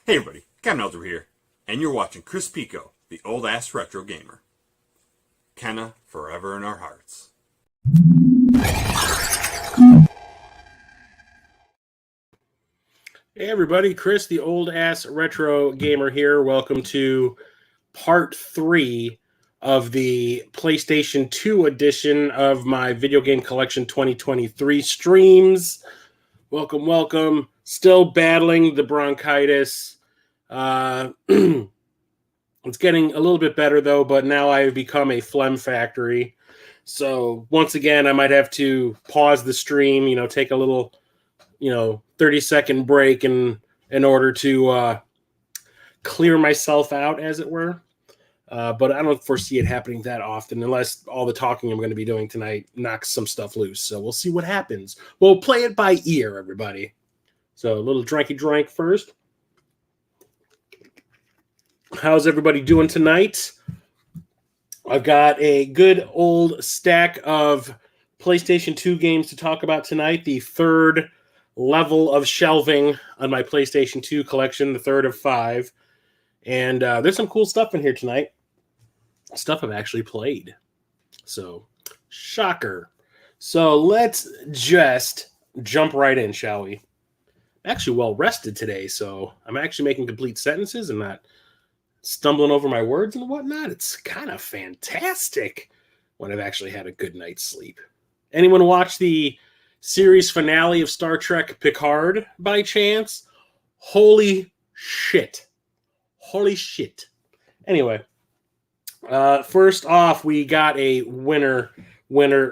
Hey everybody, Captain Elder here, and you're watching Chris Pico, the old-ass retro gamer. Kenna forever in our hearts. Hey everybody, Chris, the old-ass retro gamer here. Welcome to part 3 of the PlayStation 2 edition of my Video Game Collection 2023 streams. Welcome, welcome. Still battling the bronchitis. It's getting a little bit better though, but now I've become a phlegm factory. So once again, I might have to pause the stream, take a little, 30-second break in order to clear myself out, as it were. But I don't foresee it happening that often unless all the talking I'm going to be doing tonight knocks some stuff loose. So we'll see what happens. We'll play it by ear, everybody. So a little drinky drink first. How's everybody doing tonight? I've got a good old stack of PlayStation 2 games to talk about tonight. The third level of shelving on my PlayStation 2 collection, the third of 5. And there's some cool stuff in here tonight. Stuff I've actually played. So, shocker. So let's just jump right in, shall we? I'm actually well rested today, so I'm actually making complete sentences and not stumbling over my words and whatnot. It's kind of fantastic when I've actually had a good night's sleep. Anyone watch the series finale of Star Trek Picard by chance? Holy shit. Holy shit. Anyway, first off, we got a winner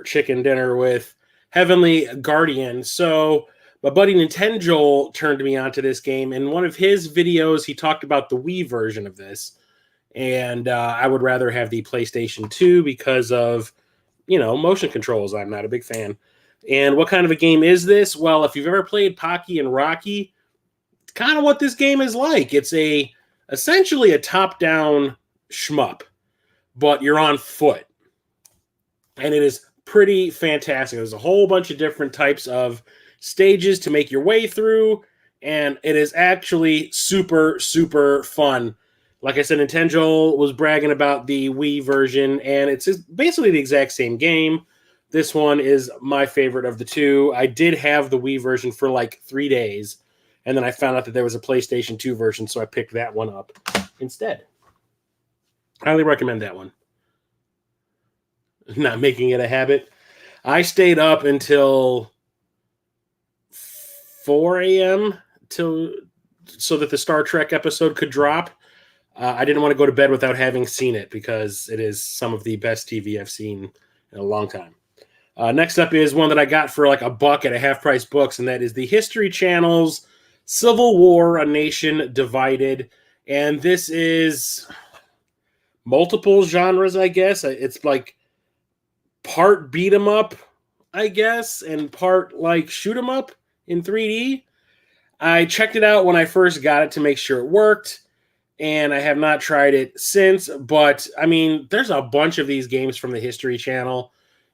chicken dinner with Heavenly Guardian. So my buddy Nintendo turned me onto this game. In one of his videos, he talked about the Wii version of this. And I would rather have the PlayStation 2 because of, motion controls. I'm not a big fan. And what kind of a game is this? Well, if you've ever played Pocky and Rocky, it's kind of what this game is like. It's essentially a top-down shmup, but you're on foot. And it is pretty fantastic. There's a whole bunch of different types of stages to make your way through, and it is actually super, super fun. Like I said, Nintendo was bragging about the Wii version, and it's basically the exact same game. This one is my favorite of the two. I did have the Wii version for like 3 days, and then I found out that there was a PlayStation 2 version, so I picked that one up instead. Highly recommend that one. Not making it a habit. I stayed up until 4 a.m. so that the Star Trek episode could drop. I didn't want to go to bed without having seen it because it is some of the best TV I've seen in a long time. Next up is one that I got for like $1 at a Half Price Books, and that is the History Channel's Civil War: A Nation Divided. And this is multiple genres, I guess. It's like part beat 'em up, I guess, and part like shoot 'em up in 3D. I checked it out when I first got it to make sure it worked, and I have not tried it since. But I mean, there's a bunch of these games from the History Channel,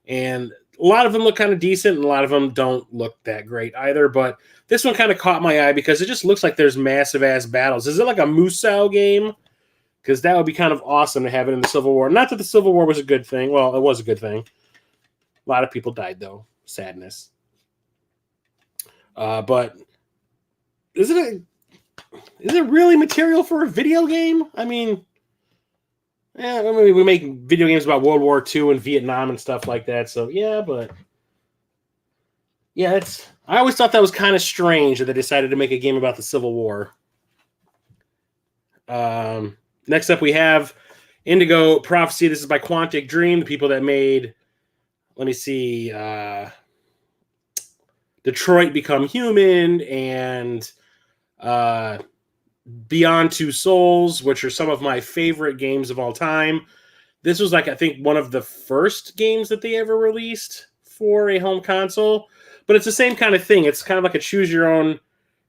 and a lot of them look kind of decent, and a lot of them don't look that great either. But this one kind of caught my eye because it just looks like there's massive ass battles. Is it like a Musou game? Because that would be kind of awesome to have it in the Civil War. Not that the Civil War was a good thing. Well, it was a good thing. A lot of people died, though. Sadness. But is it really material for a video game? I mean, yeah, I mean, we make video games about World War II and Vietnam and stuff like that. So yeah, but yeah, I always thought that was kind of strange that they decided to make a game about the Civil War. Next up, we have Indigo Prophecy. This is by Quantic Dream, the people that made, let me see, Detroit Become Human and Beyond Two Souls, which are some of my favorite games of all time. This was like, I think, one of the first games that they ever released for a home console. But it's the same kind of thing. It's kind of like a choose-your-own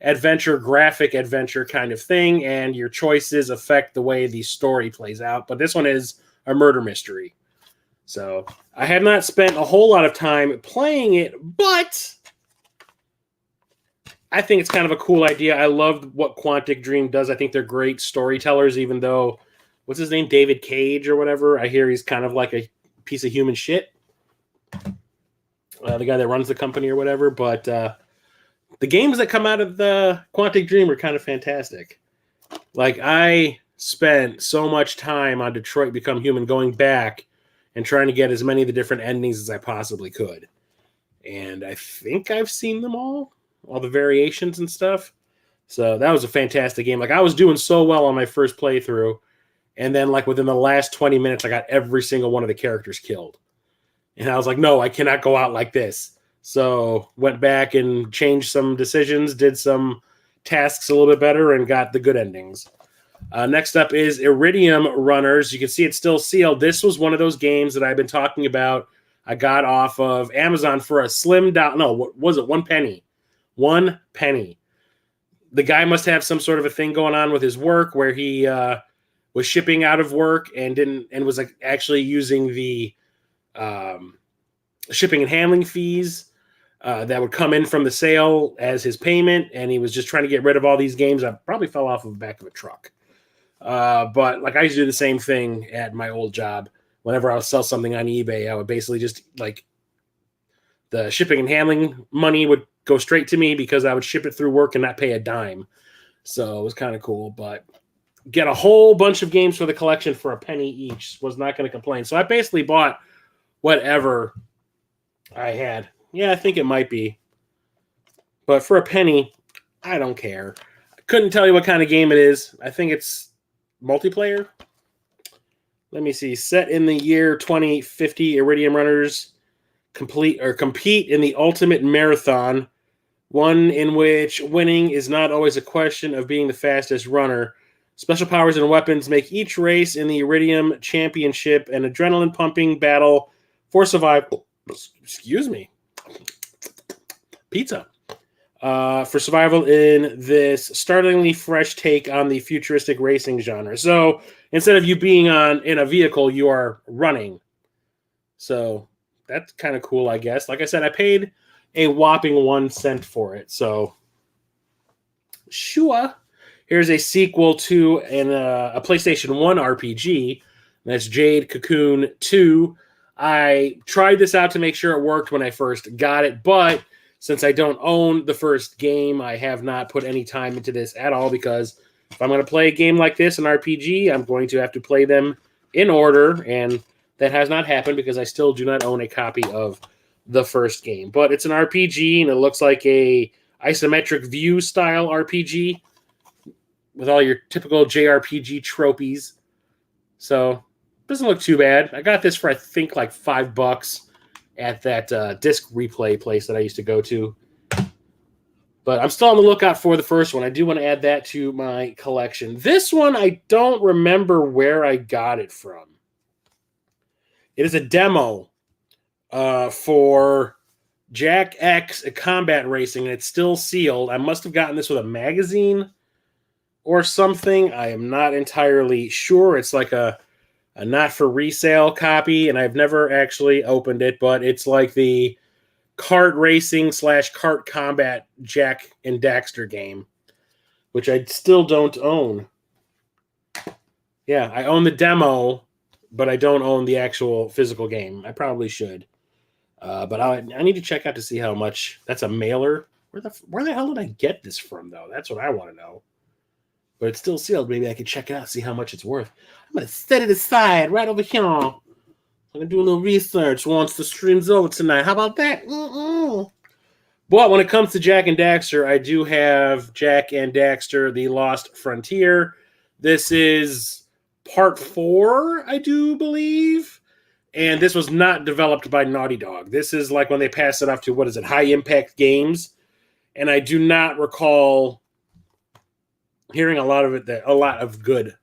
adventure, graphic adventure kind of thing, and your choices affect the way the story plays out. But this one is a murder mystery. So I have not spent a whole lot of time playing it, but I think it's kind of a cool idea. I love what Quantic Dream does. I think they're great storytellers, even though, what's his name, David Cage or whatever? I hear he's kind of like a piece of human shit. The guy that runs the company or whatever. But the games that come out of the Quantic Dream are kind of fantastic. Like, I spent so much time on Detroit Become Human going back and trying to get as many of the different endings as I possibly could. And I think I've seen them all the variations and stuff. So that was a fantastic game. Like, I was doing so well on my first playthrough, and then like within the last 20 minutes, I got every single one of the characters killed. And I was like, no, I cannot go out like this. So went back and changed some decisions, did some tasks a little bit better, and got the good endings. Next up is Iridium Runners. You can see it's still sealed. This was one of those games that I've been talking about. I got off of Amazon for a slim dollar. No, what was it? 1 penny. 1 penny. The guy must have some sort of a thing going on with his work where he was shipping out of work and was like actually using the shipping and handling fees that would come in from the sale as his payment, and he was just trying to get rid of all these games that probably fell off of the back of a truck. But like, I used to do the same thing at my old job. Whenever I would sell something on eBay, I would basically just like the shipping and handling money would go straight to me because I would ship it through work and not pay a dime. So it was kind of cool, but get a whole bunch of games for the collection for a penny each. Was not going to complain. So I basically bought whatever I had. Yeah, I think it might be. But for a penny, I don't care. I couldn't tell you what kind of game it is. I think it's multiplayer. Let me see. Set in the year 2050, Iridium Runners compete in the ultimate marathon, one in which winning is not always a question of being the fastest runner. Special powers and weapons make each race in the Iridium Championship an adrenaline-pumping battle for survival. Excuse me. Pizza. For survival in this startlingly fresh take on the futuristic racing genre. So instead of you being in a vehicle, you are running. So that's kind of cool, I guess. Like I said, I paid a whopping 1 cent for it. So sure. Here's a sequel to a PlayStation 1 RPG. That's Jade Cocoon 2. I tried this out to make sure it worked when I first got it, but since I don't own the first game, I have not put any time into this at all, because if I'm going to play a game like this, an RPG, I'm going to have to play them in order, and that has not happened because I still do not own a copy of the first game. But it's an RPG, and it looks like a isometric view style RPG with all your typical JRPG tropies. So doesn't look too bad. I got this for I think like $5 at that disc replay place that I used to go to. But I'm still on the lookout for the first one. I do want to add that to my collection. This one, I don't remember where I got it from. It is a demo for Jack X Combat Racing, and it's still sealed. I must have gotten this with a magazine or something. I am not entirely sure. It's like a not for resale copy, and I've never actually opened it, but it's like the kart racing / kart combat Jack and Daxter game, which I still don't own. Yeah, I own the demo, but I don't own the actual physical game. I probably should. But I need to check out to see how much. That's a mailer. Where the hell did I get this from, though? That's what I want to know. But it's still sealed. Maybe I could check it out, see how much it's worth. I'm going to set it aside right over here. I'm going to do a little research once the stream's over tonight. How about that? But when it comes to Jack and Daxter, I do have Jack and Daxter, The Lost Frontier. This is part 4, I do believe. And this was not developed by Naughty Dog. This is like when they passed it off to, High Impact Games. And I do not recall hearing a lot of good.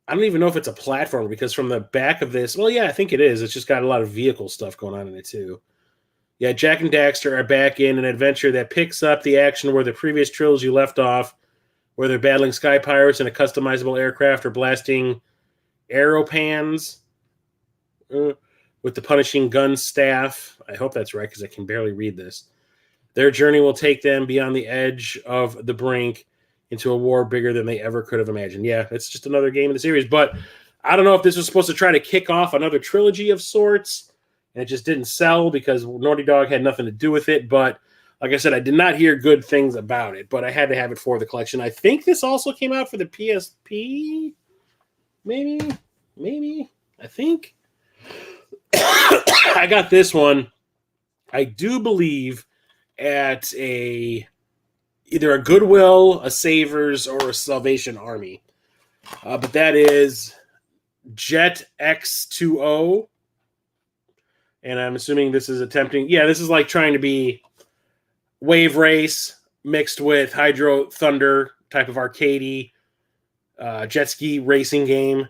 I don't even know if it's a platform, because from the back of this, well, yeah, I think it is. It's just got a lot of vehicle stuff going on in it, too. Yeah, Jack and Daxter are back in an adventure that picks up the action where the previous trilogy left off, where they're battling sky pirates in a customizable aircraft or blasting aeropans with the punishing gun staff. I hope that's right, because I can barely read this. Their journey will take them beyond the edge of the brink into a war bigger than they ever could have imagined. Yeah, it's just another game in the series. But I don't know if this was supposed to try to kick off another trilogy of sorts, and it just didn't sell because Naughty Dog had nothing to do with it. But like I said, I did not hear good things about it, but I had to have it for the collection. I think this also came out for the PSP. Maybe. I think. I got this one, I do believe, at either a Goodwill, a Savers, or a Salvation Army. But that is Jet X2O. And I'm assuming this is attempting... Yeah, this is like trying to be Wave Race mixed with Hydro Thunder type of arcadey jet ski racing game.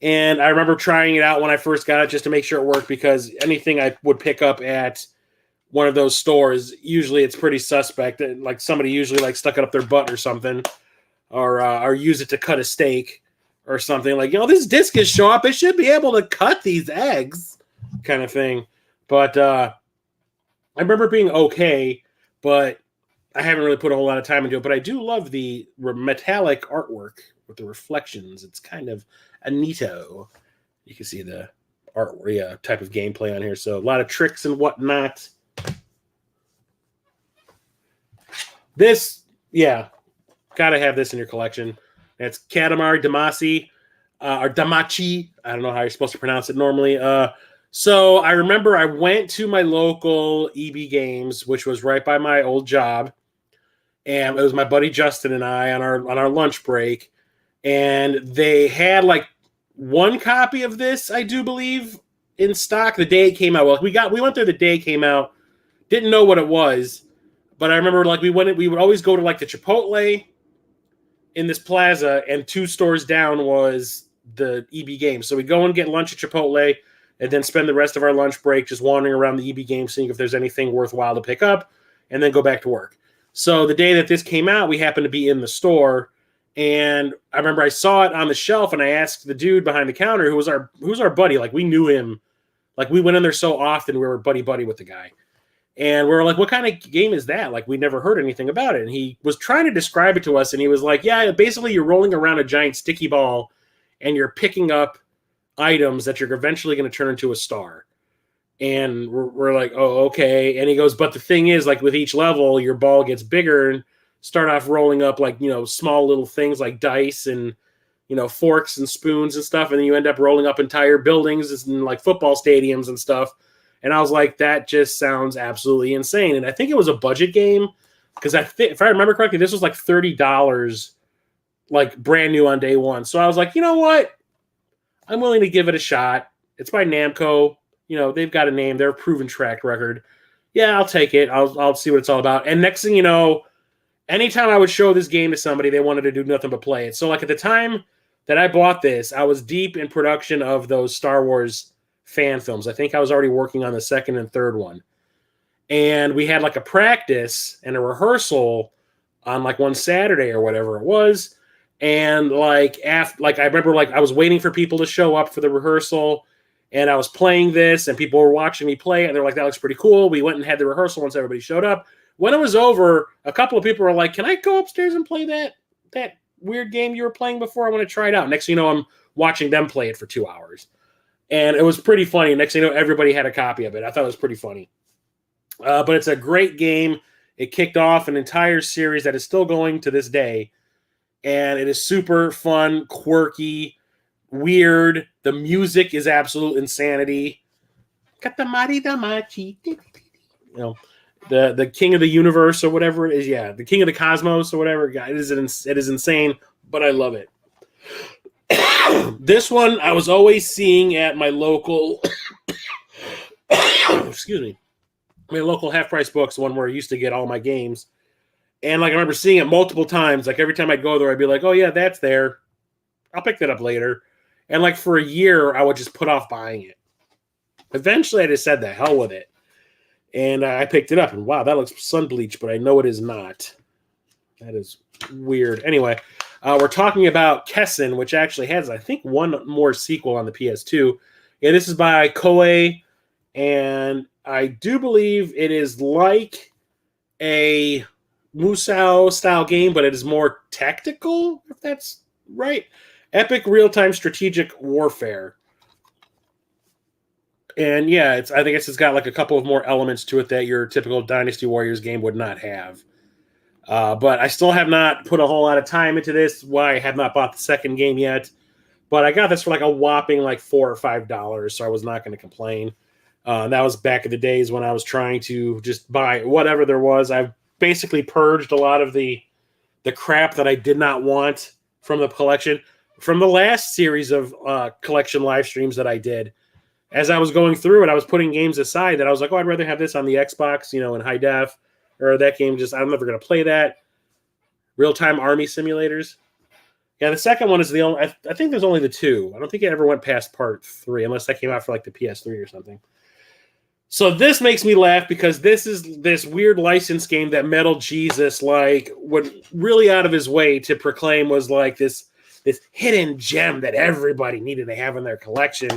And I remember trying it out when I first got it just to make sure it worked, because anything I would pick up at one of those stores, usually it's pretty suspect. Like somebody usually like stuck it up their butt or something, or use it to cut a steak or something. Like, this disc is sharp. It should be able to cut these eggs, kind of thing. But I remember being okay, but I haven't really put a whole lot of time into it. But I do love the metallic artwork with the reflections. It's kind of a neato. You can see the art type of gameplay on here. So a lot of tricks and whatnot. This, yeah, gotta have this in your collection. It's Katamari Damacy, or Damachi. I don't know how you're supposed to pronounce it normally. So I remember I went to my local EB Games, which was right by my old job, and it was my buddy Justin and I on our lunch break, and they had like one copy of this, I do believe, in stock the day it came out. Well, we went there the day it came out, didn't know what it was. But I remember, like, we would always go to, like, the Chipotle in this plaza, and 2 stores down was the EB Games. So we'd go and get lunch at Chipotle, and then spend the rest of our lunch break just wandering around the EB Games, seeing if there's anything worthwhile to pick up, and then go back to work. So the day that this came out, we happened to be in the store, and I remember I saw it on the shelf, and I asked the dude behind the counter, who was our buddy. Like, we knew him. Like, we went in there so often, we were buddy-buddy with the guy. And we were like, what kind of game is that? Like, we never heard anything about it. And he was trying to describe it to us, and he was like, yeah, basically you're rolling around a giant sticky ball, and you're picking up items that you're eventually going to turn into a star. And we're like, oh, okay. And he goes, but the thing is, like, with each level, your ball gets bigger and start off rolling up, like, small little things like dice and, forks and spoons and stuff, and then you end up rolling up entire buildings and like football stadiums and stuff. And I was like, that just sounds absolutely insane. And I think it was a budget game because if I remember correctly, this was like $30, like brand new on day one. So I was like, you know what? I'm willing to give it a shot. It's by Namco. They've got a name. They're a proven track record. Yeah, I'll take it. I'll see what it's all about. And next thing you know, anytime I would show this game to somebody, they wanted to do nothing but play it. So like at the time that I bought this, I was deep in production of those Star Wars fan films. I think I was already working on the second and third one. And we had like a practice and a rehearsal on like one Saturday or whatever it was. And I remember I was waiting for people to show up for the rehearsal, and I was playing this and people were watching me play it, and they're like, that looks pretty cool. We went and had the rehearsal once everybody showed up. When it was over, a couple of people were like, can I go upstairs and play that weird game you were playing before? I want to try it out. Next thing you know, I'm watching them play it for 2 hours. And it was pretty funny. Next thing you know, everybody had a copy of it. I thought it was pretty funny. But it's a great game. It kicked off an entire series that is still going to this day. And it is super fun, quirky, weird. The music is absolute insanity. The king of the universe or whatever it is. Yeah, the king of the cosmos or whatever. It is insane, but I love it. This one I was always seeing at my local excuse me, my local Half Price Books, one where I used to get all my games. And I remember seeing it multiple times. Every time I'd go there, I'd be like, oh yeah, that's there. I'll pick that up later. And for a year, I would just put off buying it. Eventually, I just said, the hell with it. And I picked it up. And wow, that looks sun bleached, but I know it is not. That is weird. Anyway, we're talking about Kessen, which actually has, I think, one more sequel on the PS2. Yeah, this is by Koei. And I do believe it is like a Musou style game, but it is more tactical, if that's right. Epic real-time strategic warfare. And yeah, I think it's got a couple of more elements to it that your typical Dynasty Warriors game would not have. But I still have not put a whole lot of time into this. Why I have not bought the second game yet. But I got this for a whopping $4 or $5, so I was not going to complain. That was back in the days when I was trying to just buy whatever there was. I've basically purged a lot of the crap that I did not want from the collection. From the last series of collection live streams that I did, as I was going through it, I was putting games aside that I was like, oh, I'd rather have this on the Xbox, in high def, or that game I'm never going to play that. Real-time army simulators. Yeah, the second one is the only, I think there's only the two. I don't think it ever went past part 3, unless that came out for the PS3 or something. So this makes me laugh because this is this weird license game that Metal Jesus went really out of his way to proclaim was this hidden gem that everybody needed to have in their collection.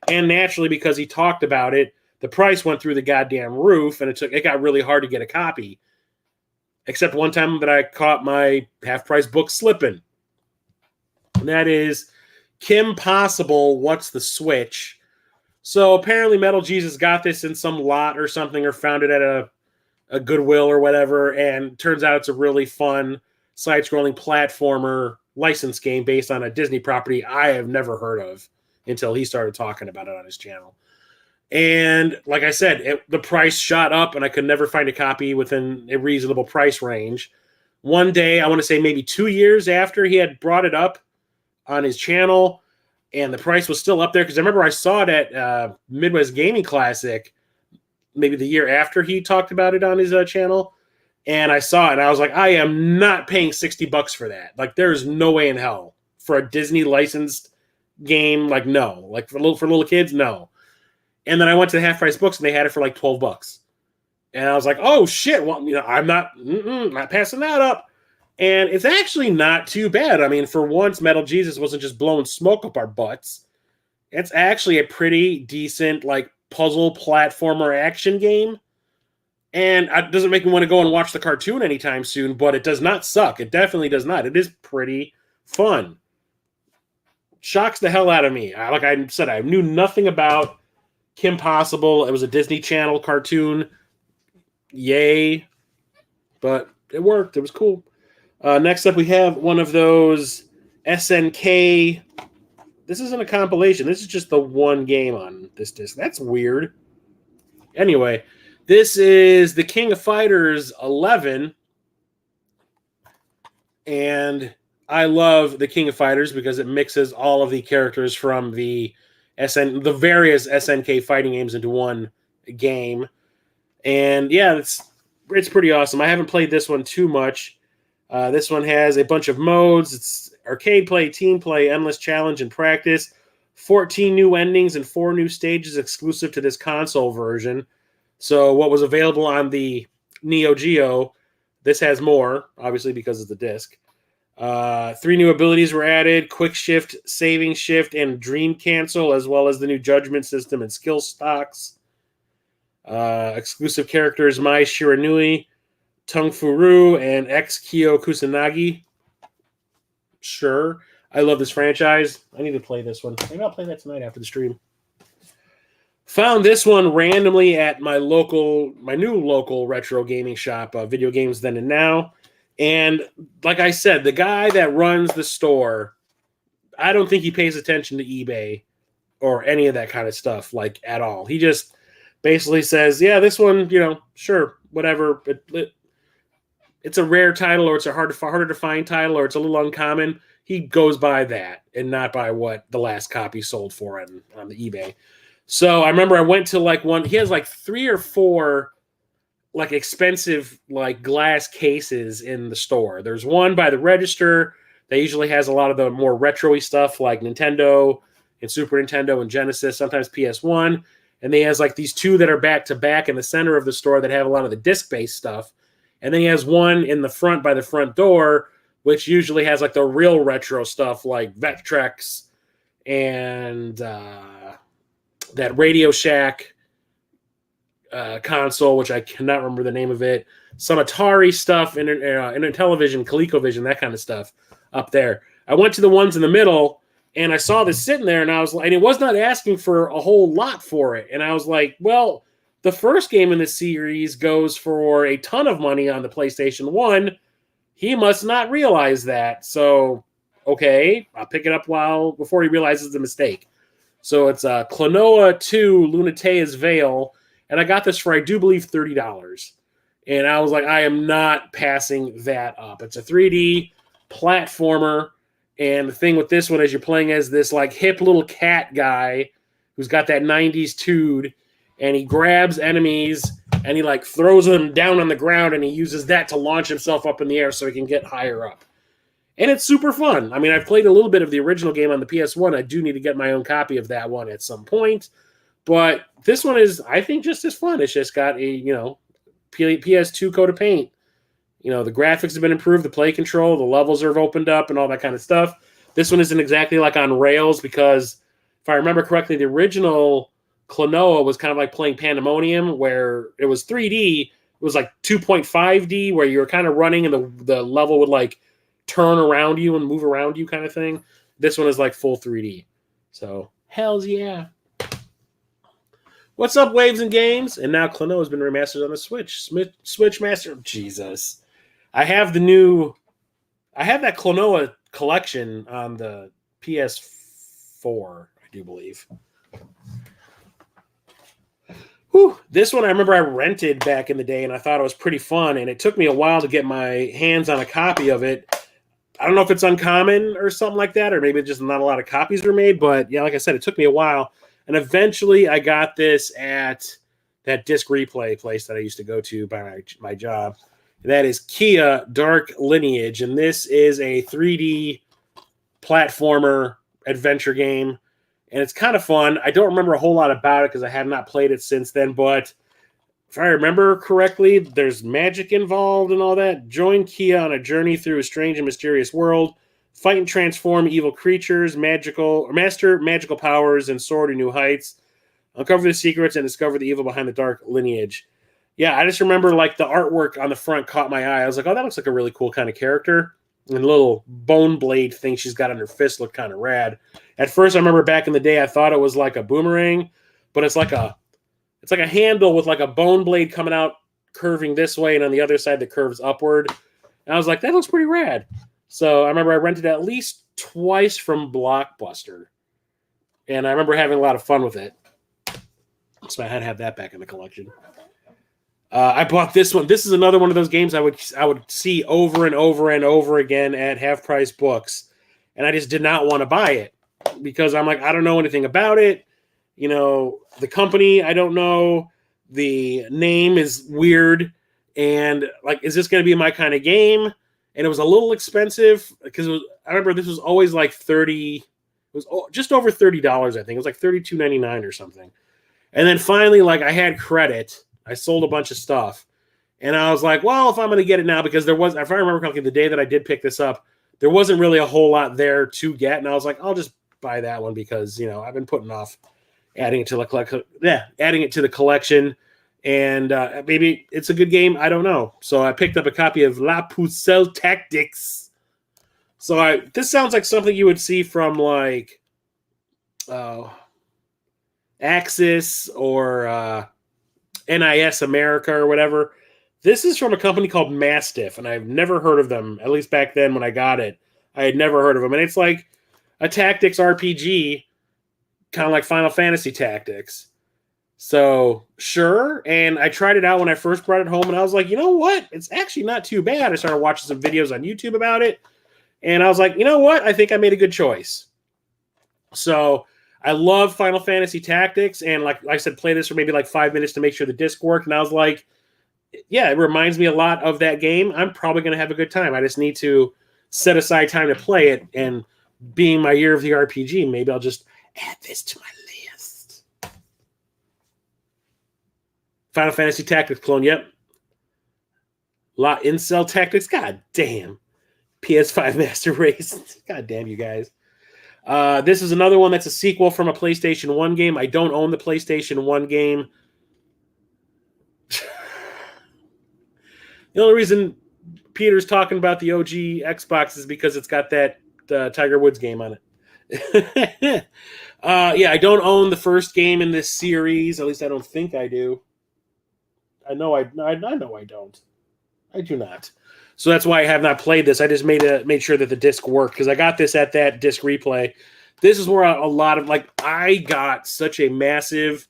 And naturally, because he talked about it, the price went through the goddamn roof, and it got really hard to get a copy. Except one time that I caught my half-price book slipping. And that is Kim Possible, What's the Switch? So apparently Metal Jesus got this in some lot or something, or found it at a Goodwill or whatever, and turns out it's a really fun side-scrolling platformer license game based on a Disney property I have never heard of until he started talking about it on his channel. And like I said, the price shot up, and I could never find a copy within a reasonable price range. One day, I want to say maybe 2 years after he had brought it up on his channel, and the price was still up there, because I remember I saw it at Midwest Gaming Classic maybe the year after he talked about it on his channel, and I saw it, and I was like, I am not paying $60 for that. There's no way in hell for a Disney licensed game. No. For little kids, no. And then I went to the Half Price Books, and they had it for $12. And I was like, oh shit, well, I'm not passing that up. And it's actually not too bad. I mean, for once, Metal Jesus wasn't just blowing smoke up our butts. It's actually a pretty decent, puzzle platformer action game. And it doesn't make me want to go and watch the cartoon anytime soon, but it does not suck. It definitely does not. It is pretty fun. Shocks the hell out of me. Like I said, I knew nothing about Kim Possible. It was a Disney Channel cartoon. Yay. But it worked. It was cool. Next up, we have one of those SNK. This isn't a compilation. This is just the one game on this disc. That's weird. Anyway, this is the King of Fighters 11. And I love the King of Fighters because it mixes all of the characters from the various SNK fighting games into one game. And yeah, it's pretty awesome. I haven't played this one too much. This one has a bunch of modes. It's arcade play, team play, endless challenge, and practice. 14 new endings and 4 new stages exclusive to this console version. So what was available on the Neo Geo, this has more, obviously because of the disc. 3 new abilities were added: quick shift, saving shift, and dream cancel, as well as the new judgment system and skill stocks. Exclusive characters Mai Shiranui, Tung Furu, and X Kyo Kusanagi. Sure. I love this franchise. I need to play this one. Maybe I'll play that tonight after the stream. Found this one randomly at my new local retro gaming shop, Video Games Then and Now. And like I said, the guy that runs the store, I don't think he pays attention to eBay or any of that kind of stuff, like, at all. He just basically says, yeah, this one, sure, whatever. It's a rare title, or it's a harder to find title, or it's a little uncommon. He goes by that and not by what the last copy sold for on the eBay. So I remember I went to one. He has 3 or 4 expensive glass cases in the store. There's one by the register that usually has a lot of the more retro-y stuff like Nintendo and Super Nintendo and Genesis, sometimes PS1. And then he has these 2 that are back to back in the center of the store that have a lot of the disc-based stuff. And then he has one in the front by the front door, which usually has the real retro stuff like Vectrex and that Radio Shack console, which I cannot remember the name of it. Some Atari stuff, Intellivision, ColecoVision, that kind of stuff up there. I went to the ones in the middle, and I saw this sitting there, and and it was not asking for a whole lot for it. And I was like, well, the first game in the series goes for a ton of money on the PlayStation 1. He must not realize that. So, okay, I'll pick it up before he realizes the mistake. So it's Klonoa 2 Lunatea's Veil, and I got this for, I do believe, $30. And I was like, I am not passing that up. It's a 3D platformer, and the thing with this one is you're playing as this hip little cat guy who's got that 90s tude, and he grabs enemies and he throws them down on the ground, and he uses that to launch himself up in the air so he can get higher up. And it's super fun. I mean, I've played a little bit of the original game on the PS1. I do need to get my own copy of that one at some point. But this one is, I think, just as fun. It's just got a, PS2 coat of paint. The graphics have been improved, the play control, the levels are opened up, and all that kind of stuff. This one isn't exactly on rails because, if I remember correctly, the original Klonoa was kind of playing Pandemonium, where it was 3D. It was 2.5D, where you were kind of running and the level would turn around you and move around you kind of thing. This one is full 3D. So, hells yeah. What's up, Waves and Games? And now Klonoa has been remastered on the Switch. Switch Master. Jesus. I have that Klonoa collection on the PS4, I do believe. Whew. This one I remember I rented back in the day, and I thought it was pretty fun, and it took me a while to get my hands on a copy of it. I don't know if it's uncommon or something like that, or maybe just not a lot of copies were made, but yeah, like I said, it took me a while. And eventually I got this at that disc replay place that I used to go to by my job. That is Kia Dark Lineage, and this is a 3D platformer adventure game, and it's kind of fun. I don't remember a whole lot about it because I have not played it since then, but if I remember correctly, there's magic involved and all that. Join Kia on a journey through a strange and mysterious world. Fight and transform evil creatures, master magical powers, and soar to new heights. Uncover the secrets and discover the evil behind the Dark Lineage. Yeah, I just remember the artwork on the front caught my eye. I was like, oh, that looks like a really cool kind of character. And the little bone blade thing she's got on her fist looked kind of rad. At first, I remember back in the day, I thought it was like a boomerang, but it's like a handle with a bone blade coming out, curving this way, and on the other side that curves upward. And I was like, that looks pretty rad. So I remember I rented at least twice from Blockbuster. And I remember having a lot of fun with it. So I had to have that back in the collection. I bought this one. This is another one of those games I would see over and over and over again at half-price books. And I just did not want to buy it because I'm like, I don't know anything about it. You know, the company, I don't know. The name is weird. And like, is this going to be my kind of game? And it was a little expensive because I remember this was always like 30. It was just over $30, I think. It was like $32.99 or something. And then finally, like, I had credit. I sold a bunch of stuff. And I was like, well, if I'm going to get it now, because there was, if I remember correctly, the day that I did pick this up, there wasn't really a whole lot there to get. And I was like, I'll just buy that one because, you know, I've been putting off adding it to the collection. Yeah, adding it to the collection. And maybe it's a good game. I don't know. So I picked up a copy of La Pucelle Tactics. So this sounds like something you would see from like Axis or NIS America or whatever. This is from a company called Mastiff, and I've never heard of them, at least back then when I got it. I had never heard of them. And it's like a tactics RPG, kind of like Final Fantasy Tactics. So, sure. And I tried it out when I first brought it home, and I was like, you know what? It's actually not too bad. I started watching some videos on YouTube about it, and I was like, you know what? I think I made a good choice. So, I love Final Fantasy Tactics, and like I said, play this for maybe like 5 minutes to make sure the disc worked, and I was like, yeah, it reminds me a lot of that game. I'm probably going to have a good time. I just need to set aside time to play it, and being my year of the RPG, maybe I'll just add this to my list. Final Fantasy Tactics clone, yep. Incel Tactics, god damn. PS5 Master Race, god damn you guys. This is another one that's a sequel from a PlayStation 1 game. I don't own the PlayStation 1 game. The only reason Peter's talking about the OG Xbox is because it's got that Tiger Woods game on it. Yeah, I don't own the first game in this series. At least I don't think I do. I know I don't. I do not. So that's why I have not played this. I just made sure that the disc worked because I got this at that disc replay. This is where a lot of I got such a massive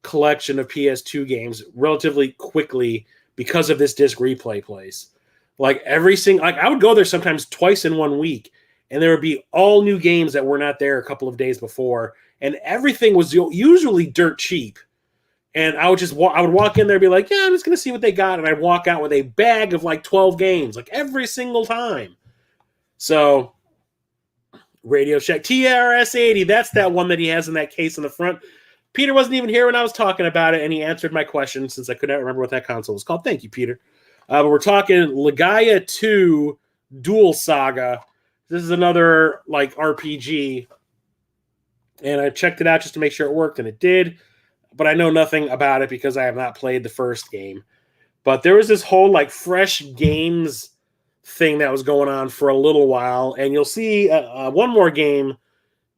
collection of PS2 games relatively quickly because of this disc replay place. Like every single, I would go there sometimes twice in 1 week, and there would be all new games that were not there a couple of days before, and everything was usually dirt cheap. And I would walk in there and be like, yeah, I'm just going to see what they got. And I'd walk out with a bag of like 12 games, like every single time. So Radio Shack TRS-80, that's that one that he has in that case in the front. Peter wasn't even here when I was talking about it, and he answered my question since I could not remember what that console was called. Thank you, Peter. But we're talking Legaia 2 Duel Saga. This is another like RPG. And I checked it out just to make sure it worked, and it did. But I know nothing about it because I have not played the first game. But there was this whole like fresh games thing that was going on for a little while. And you'll see one more game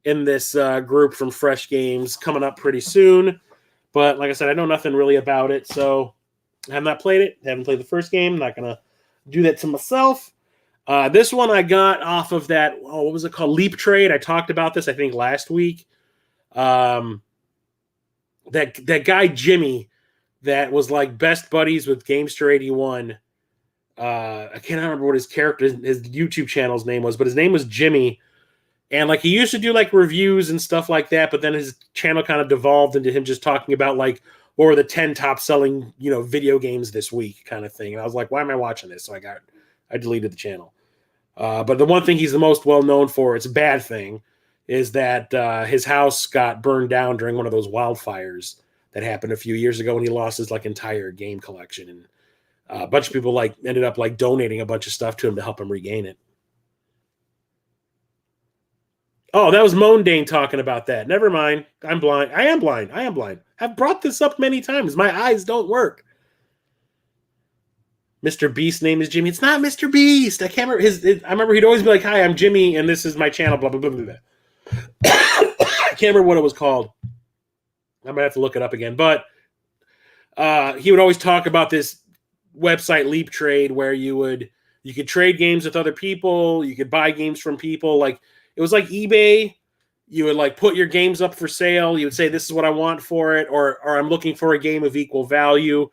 in this group from Fresh Games coming up pretty soon. But like I said, I know nothing really about it. So I have not played it. Haven't played the first game. Not going to do that to myself. This one I got off of that, what was it called? Leap Trade. I talked about this, I think, last week. That guy, Jimmy, that was like best buddies with Gamester81. I can't remember what his YouTube channel's name was, but his name was Jimmy. And like he used to do like reviews and stuff like that, but then his channel kind of devolved into him just talking about like what were the 10 top selling, video games this week kind of thing. And I was like, why am I watching this? So I deleted the channel. But the one thing he's the most well known for, it's a bad thing, is that his house got burned down during one of those wildfires that happened a few years ago, and he lost his like entire game collection. And a bunch of people like ended up like donating a bunch of stuff to him to help him regain it. Oh, that was Mondane talking about that. Never mind. I'm blind. I am blind. I've brought this up many times. My eyes don't work. Mr. Beast's name is Jimmy. It's not Mr. Beast. I can't remember I remember he'd always be like, hi, I'm Jimmy, and this is my channel, blah, blah, blah, blah, blah. I can't remember what it was called. I'm going to have to look it up again. But he would always talk about this website, Leap Trade, where you could trade games with other people. You could buy games from people. Like, it was like eBay. You would like put your games up for sale. You would say, this is what I want for it, or I'm looking for a game of equal value.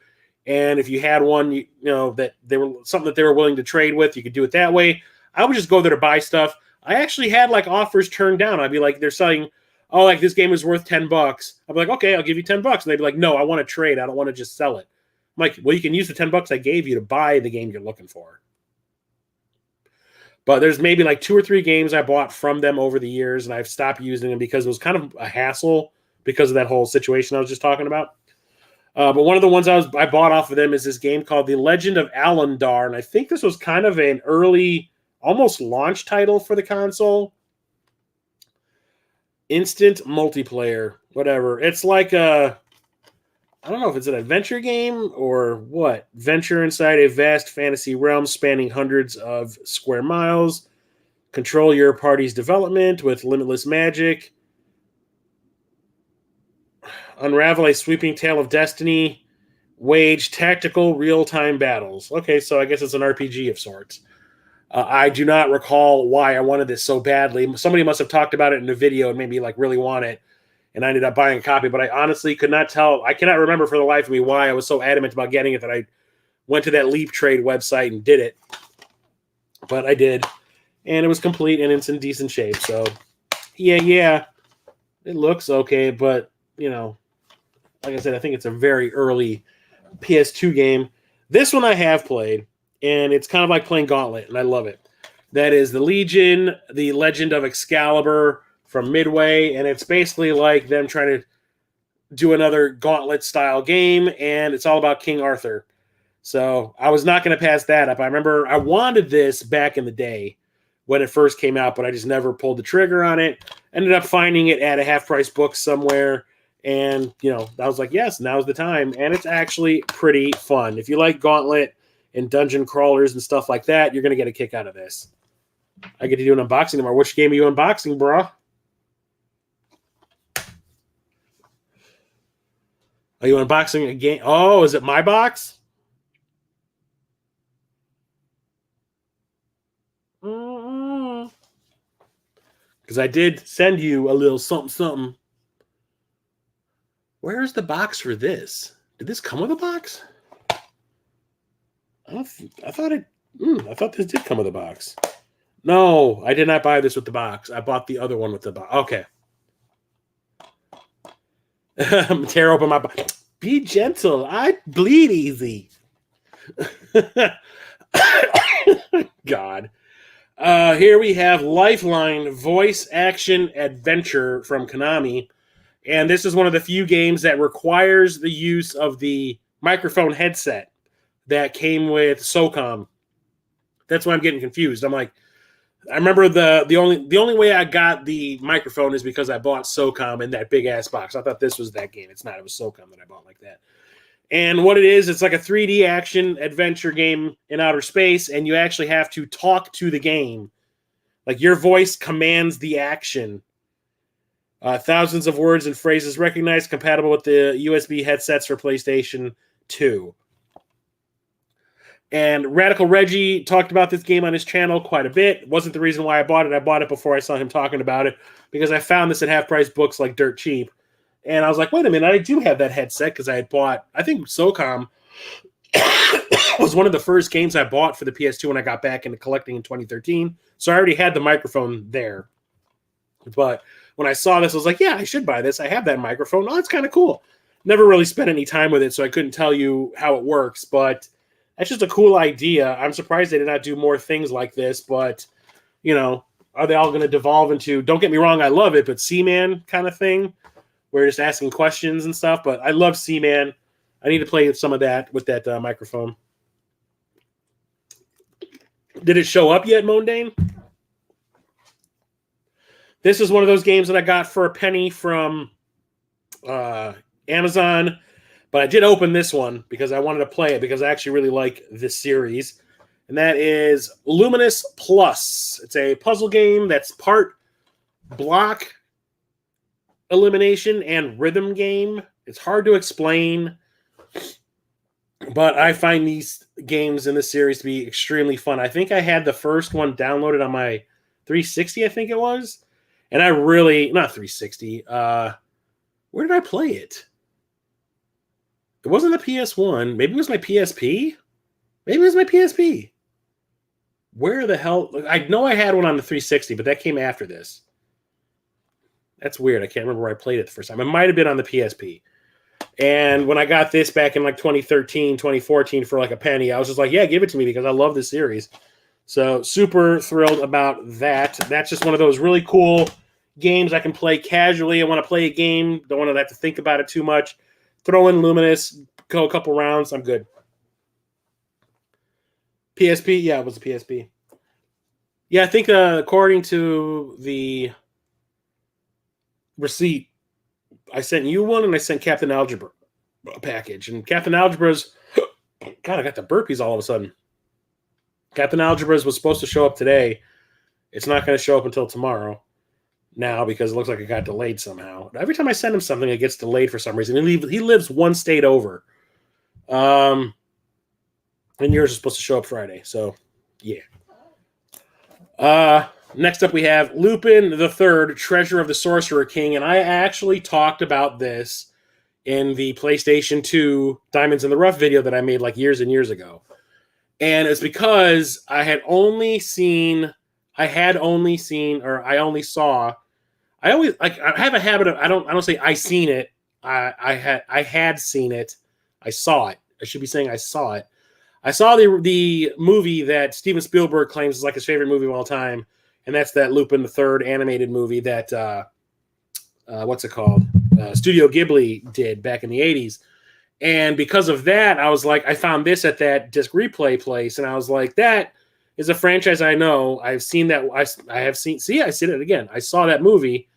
And if you had one, you know, that they were something that they were willing to trade with, you could do it that way. I would just go there to buy stuff. I actually had like offers turned down. I'd be like, they're selling, oh, like this game is worth $10. I'd be like, okay, I'll give you $10. And they'd be like, no, I want to trade. I don't want to just sell it. I'm like, well, you can use the $10 I gave you to buy the game you're looking for. But there's maybe like 2 or 3 games I bought from them over the years, and I've stopped using them because it was kind of a hassle because of that whole situation I was just talking about. But one of the ones I bought off of them is this game called The Legend of Alandar, and I think this was kind of an early, almost launch title for the console. Instant multiplayer, whatever. It's like a, I don't know if it's an adventure game or what. Venture inside a vast fantasy realm spanning hundreds of square miles. Control your party's development with limitless magic. Unravel a sweeping tale of destiny. Wage tactical real-time battles. Okay, so I guess it's an RPG of sorts. I do not recall why I wanted this so badly. Somebody must have talked about it in a video and made me like really want it. And I ended up buying a copy, but I honestly could not tell. I cannot remember for the life of me why I was so adamant about getting it that I went to that Leap Trade website and did it. But I did. And it was complete and it's in decent shape. So, yeah. It looks okay, but, you know, like I said, I think it's a very early PS2 game. This one I have played, and it's kind of like playing Gauntlet, and I love it. That is The Legion, The Legend of Excalibur from Midway, and it's basically like them trying to do another Gauntlet-style game, and it's all about King Arthur. So I was not going to pass that up. I remember I wanted this back in the day when it first came out, but I just never pulled the trigger on it. Ended up finding it at a half-price book somewhere, and, you know, I was like, yes, now's the time, and it's actually pretty fun. If you like Gauntlet and dungeon crawlers and stuff like that, you're going to get a kick out of this. I get to do an unboxing tomorrow. Which game are you unboxing, bro? Are you unboxing a game? Oh, is it my box? Because I did send you a little something. Where's the box for this? Did this come with a box? I thought this did come with a box. No, I did not buy this with the box. I bought the other one with the box. Okay. Tear open my box. Be gentle. I bleed easy. God. Here we have Lifeline Voice Action Adventure from Konami. And this is one of the few games that requires the use of the microphone headset that came with SOCOM. That's why I'm getting confused. I'm like, I remember the only way I got the microphone is because I bought SOCOM in that big ass box. I thought this was that game. It's not. It was SOCOM that I bought like that. And what it is, it's like a 3D action adventure game in outer space, and you actually have to talk to the game. Like your voice commands the action. Thousands of words and phrases recognized, compatible with the USB headsets for PlayStation 2. And Radical Reggie talked about this game on his channel quite a bit. It wasn't the reason why I bought it. I bought it before I saw him talking about it because I found this at half-price books like dirt cheap. And I was like, wait a minute, I do have that headset because I had bought, I think SOCOM was one of the first games I bought for the PS2 when I got back into collecting in 2013. So I already had the microphone there. But when I saw this, I was like, yeah, I should buy this. I have that microphone. Oh, it's kind of cool. Never really spent any time with it, so I couldn't tell you how it works. But that's just a cool idea. I'm surprised they did not do more things like this. But, you know, are they all going to devolve into, don't get me wrong, I love it, but Seaman kind of thing? We're just asking questions and stuff. But I love Seaman. I need to play some of that with that microphone. Did it show up yet, Mondane? This is one of those games that I got for a penny from Amazon, but I did open this one because I wanted to play it because I actually really like this series, and that is Luminous Plus. It's a puzzle game that's part block elimination and rhythm game. It's hard to explain, but I find these games in this series to be extremely fun. I think I had the first one downloaded on my 360, I think it was. And I really, not 360. Where did I play it? It wasn't the PS1. Maybe it was my PSP. Maybe it was my PSP. Where the hell? I know I had one on the 360, but that came after this. That's weird. I can't remember where I played it the first time. It might have been on the PSP. And when I got this back in like 2013, 2014 for like a penny, I was just like, yeah, give it to me because I love this series. So super thrilled about that. That's just one of those really cool games I can play casually. I want to play a game. Don't want to have to think about it too much. Throw in Luminous, go a couple rounds. I'm good. PSP? Yeah, it was a PSP. Yeah, I think according to the receipt, I sent you one and I sent Captain Algebra a package. And Captain Algebra's... God, I got the burpees all of a sudden. Captain Algebra's was supposed to show up today. It's not going to show up until tomorrow now because it looks like it got delayed somehow. Every time I send him something, it gets delayed for some reason. He lives one state over. And yours is supposed to show up Friday. So, yeah. Next up, we have Lupin the Third, Treasure of the Sorcerer King. And I actually talked about this in the PlayStation 2 Diamonds in the Rough video that I made like years and years ago. And it's because I only saw, I have a habit of, I don't say I seen it. I had seen it. I saw it. I should be saying I saw it. I saw the movie that Steven Spielberg claims is like his favorite movie of all time. And that's that Lupin the Third animated movie that, what's it called? Studio Ghibli did back in the 80s. And because of that, I was like, I found this at that disc replay place. And I was like, that is a franchise I know. I've seen that. I seen it again. I saw that movie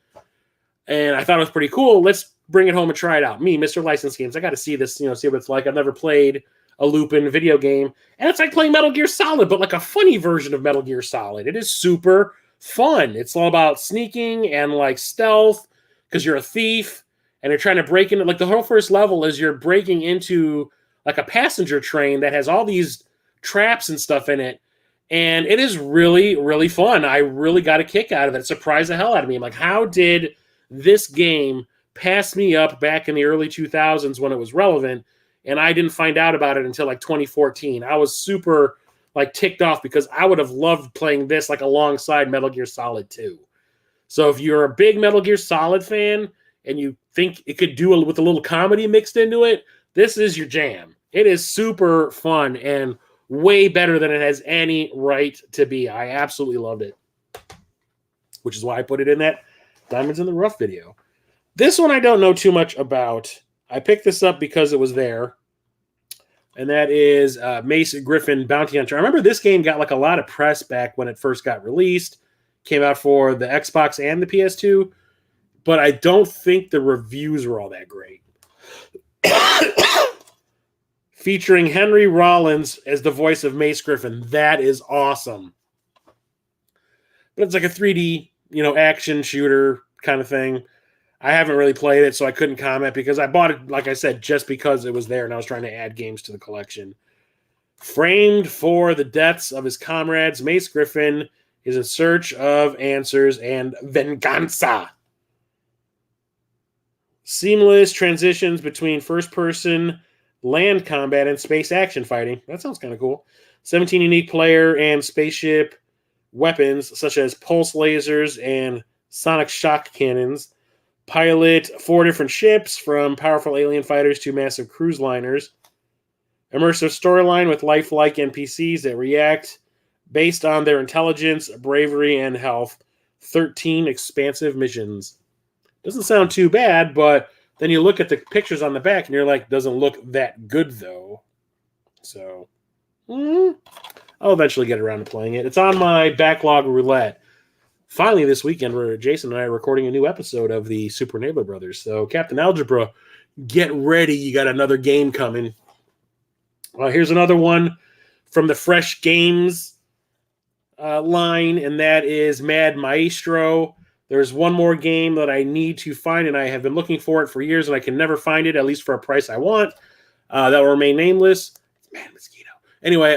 and I thought it was pretty cool. Let's bring it home and try it out. Me, Mr. License Games. I got to see this, see what it's like. I've never played a Lupin video game. And it's like playing Metal Gear Solid, but like a funny version of Metal Gear Solid. It is super fun. It's all about sneaking and like stealth because you're a thief. And you're trying to break into, like, the whole first level is you're breaking into, like, a passenger train that has all these traps and stuff in it. And it is really, really fun. I really got a kick out of it. It surprised the hell out of me. I'm like, how did this game pass me up back in the early 2000s when it was relevant? And I didn't find out about it until, like, 2014. I was super, like, ticked off because I would have loved playing this, like, alongside Metal Gear Solid 2. So if you're a big Metal Gear Solid fan and you think it could do with a little comedy mixed into it, this is your jam. It is super fun and way better than it has any right to be. I absolutely loved it, which is why I put it in that Diamonds in the Rough video. This one I don't know too much about. I picked this up because it was there, and that is Mace Griffin Bounty Hunter. I remember this game got like a lot of press back when it first got released. Came out for the Xbox and the PS2. But I don't think the reviews were all that great. Featuring Henry Rollins as the voice of Mace Griffin. That is awesome. But it's like a 3D, action shooter kind of thing. I haven't really played it, so I couldn't comment because I bought it, like I said, just because it was there and I was trying to add games to the collection. Framed for the deaths of his comrades, Mace Griffin is in search of answers and venganza. Seamless transitions between first-person land combat and space action fighting. That sounds kind of cool. 17 unique player and spaceship weapons, such as pulse lasers and sonic shock cannons. Pilot 4 different ships, from powerful alien fighters to massive cruise liners. Immersive storyline with lifelike NPCs that react based on their intelligence, bravery, and health. 13 expansive missions. Doesn't sound too bad, but then you look at the pictures on the back and you're like, doesn't look that good, though. So, I'll eventually get around to playing it. It's on my backlog roulette. Finally, this weekend, where Jason and I are recording a new episode of the Super Neighbor Brothers. So, Captain Algebra, get ready. You got another game coming. Here's another one from the Fresh Games line, and that is Mad Maestro. There's one more game that I need to find, and I have been looking for it for years, and I can never find it, at least for a price I want. That will remain nameless. Man, mosquito. Anyway,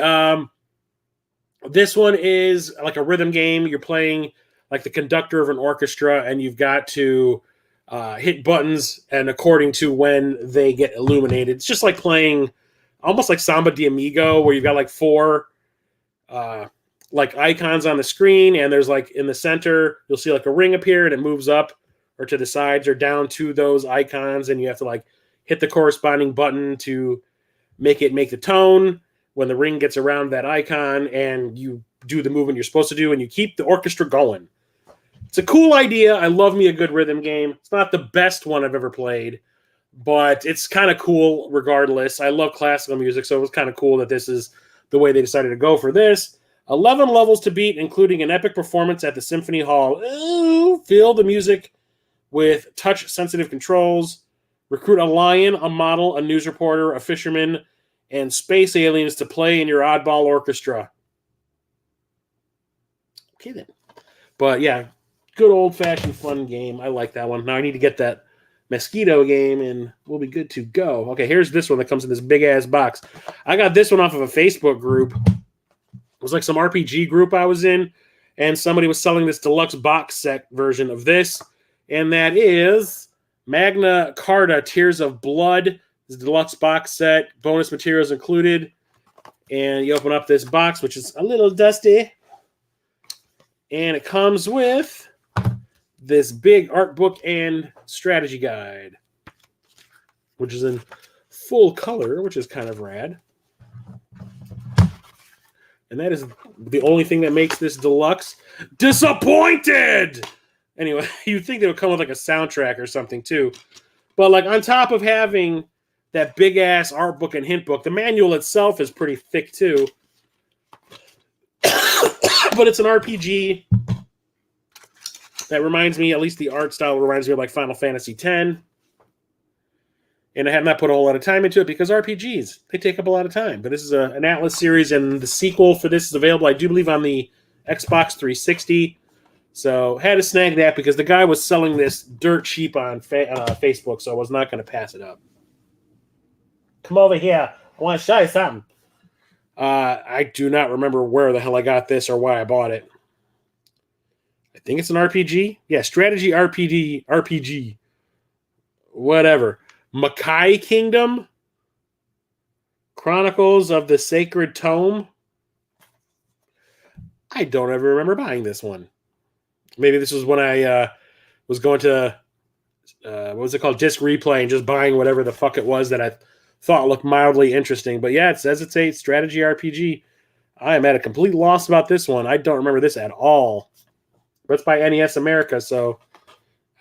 this one is like a rhythm game. You're playing like the conductor of an orchestra, and you've got to hit buttons, and according to when they get illuminated, it's just like playing almost like Samba de Amigo, where you've got like 4 like icons on the screen, and there's like in the center, you'll see like a ring appear, and it moves up or to the sides or down to those icons, and you have to like hit the corresponding button to make the tone when the ring gets around that icon, and you do the movement you're supposed to do, and you keep the orchestra going. It's a cool idea. I love me a good rhythm game. It's not the best one I've ever played, but it's kind of cool regardless. I love classical music, so it was kind of cool that this is the way they decided to go for this. 11 levels to beat, including an epic performance at the Symphony Hall. Ooh, feel the music with touch-sensitive controls. Recruit a lion, a model, a news reporter, a fisherman, and space aliens to play in your oddball orchestra. Okay, then. But, yeah, good old-fashioned fun game. I like that one. Now I need to get that Mosquito game, and we'll be good to go. Okay, here's this one that comes in this big-ass box. I got this one off of a Facebook group. It was like some RPG group I was in, and somebody was selling this deluxe box set version of this, and that is Magna Carta Tears of Blood. This deluxe box set, bonus materials included, and you open up this box, which is a little dusty, and it comes with this big art book and strategy guide, which is in full color, which is kind of rad. And that is the only thing that makes this deluxe. Disappointed! Anyway, you'd think they would come with like a soundtrack or something too. But like on top of having that big-ass art book and hint book, the manual itself is pretty thick too. But it's an RPG that reminds me, at least the art style reminds me of like Final Fantasy X. And I have not put a whole lot of time into it because RPGs, they take up a lot of time. But this is an Atlas series, and the sequel for this is available, I do believe, on the Xbox 360. So had to snag that because the guy was selling this dirt cheap on Facebook, so I was not going to pass it up. Come over here. I want to show you something. I do not remember where the hell I got this or why I bought it. I think it's an RPG. Yeah, strategy RPG. Whatever. Makai Kingdom. Chronicles of the Sacred Tome. I don't ever remember buying this one. Maybe this was when I was going to, what was it called? Disc Replay and just buying whatever the fuck it was that I thought looked mildly interesting. But yeah, it says it's a strategy RPG. I am at a complete loss about this one. I don't remember this at all. But it's by NES America, so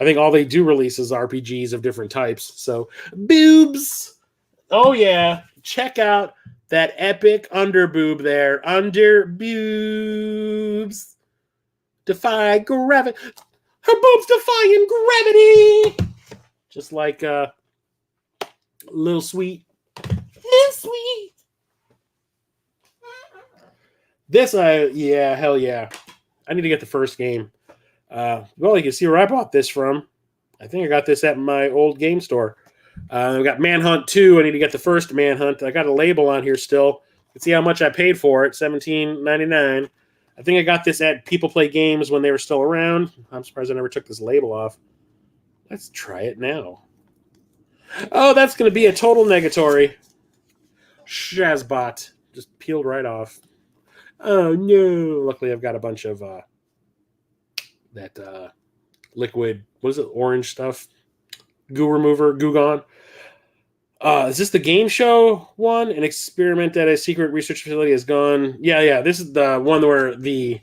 I think all they do release is RPGs of different types. So, boobs. Oh, yeah. Check out that epic underboob there. Under boobs. Defy gravity. Her boobs defying gravity. Just like Little Sweet. Little Sweet. This, yeah, hell yeah. I need to get the first game. Well, you can see where I bought this from. I think I got this at my old game store. We got Manhunt 2. I need to get the first Manhunt. I got a label on here still. You can see how much I paid for it, $17.99. I think I got this at People Play Games when they were still around. I'm surprised I never took this label off. Let's try it now. Oh, that's going to be a total negatory. Shazbot. Just peeled right off. Oh, no. Luckily, I've got a bunch of that liquid, what is it, orange stuff? Goo remover, Goo Gone. Is this the game show one? An experiment at a secret research facility has gone. Yeah. This is the one where the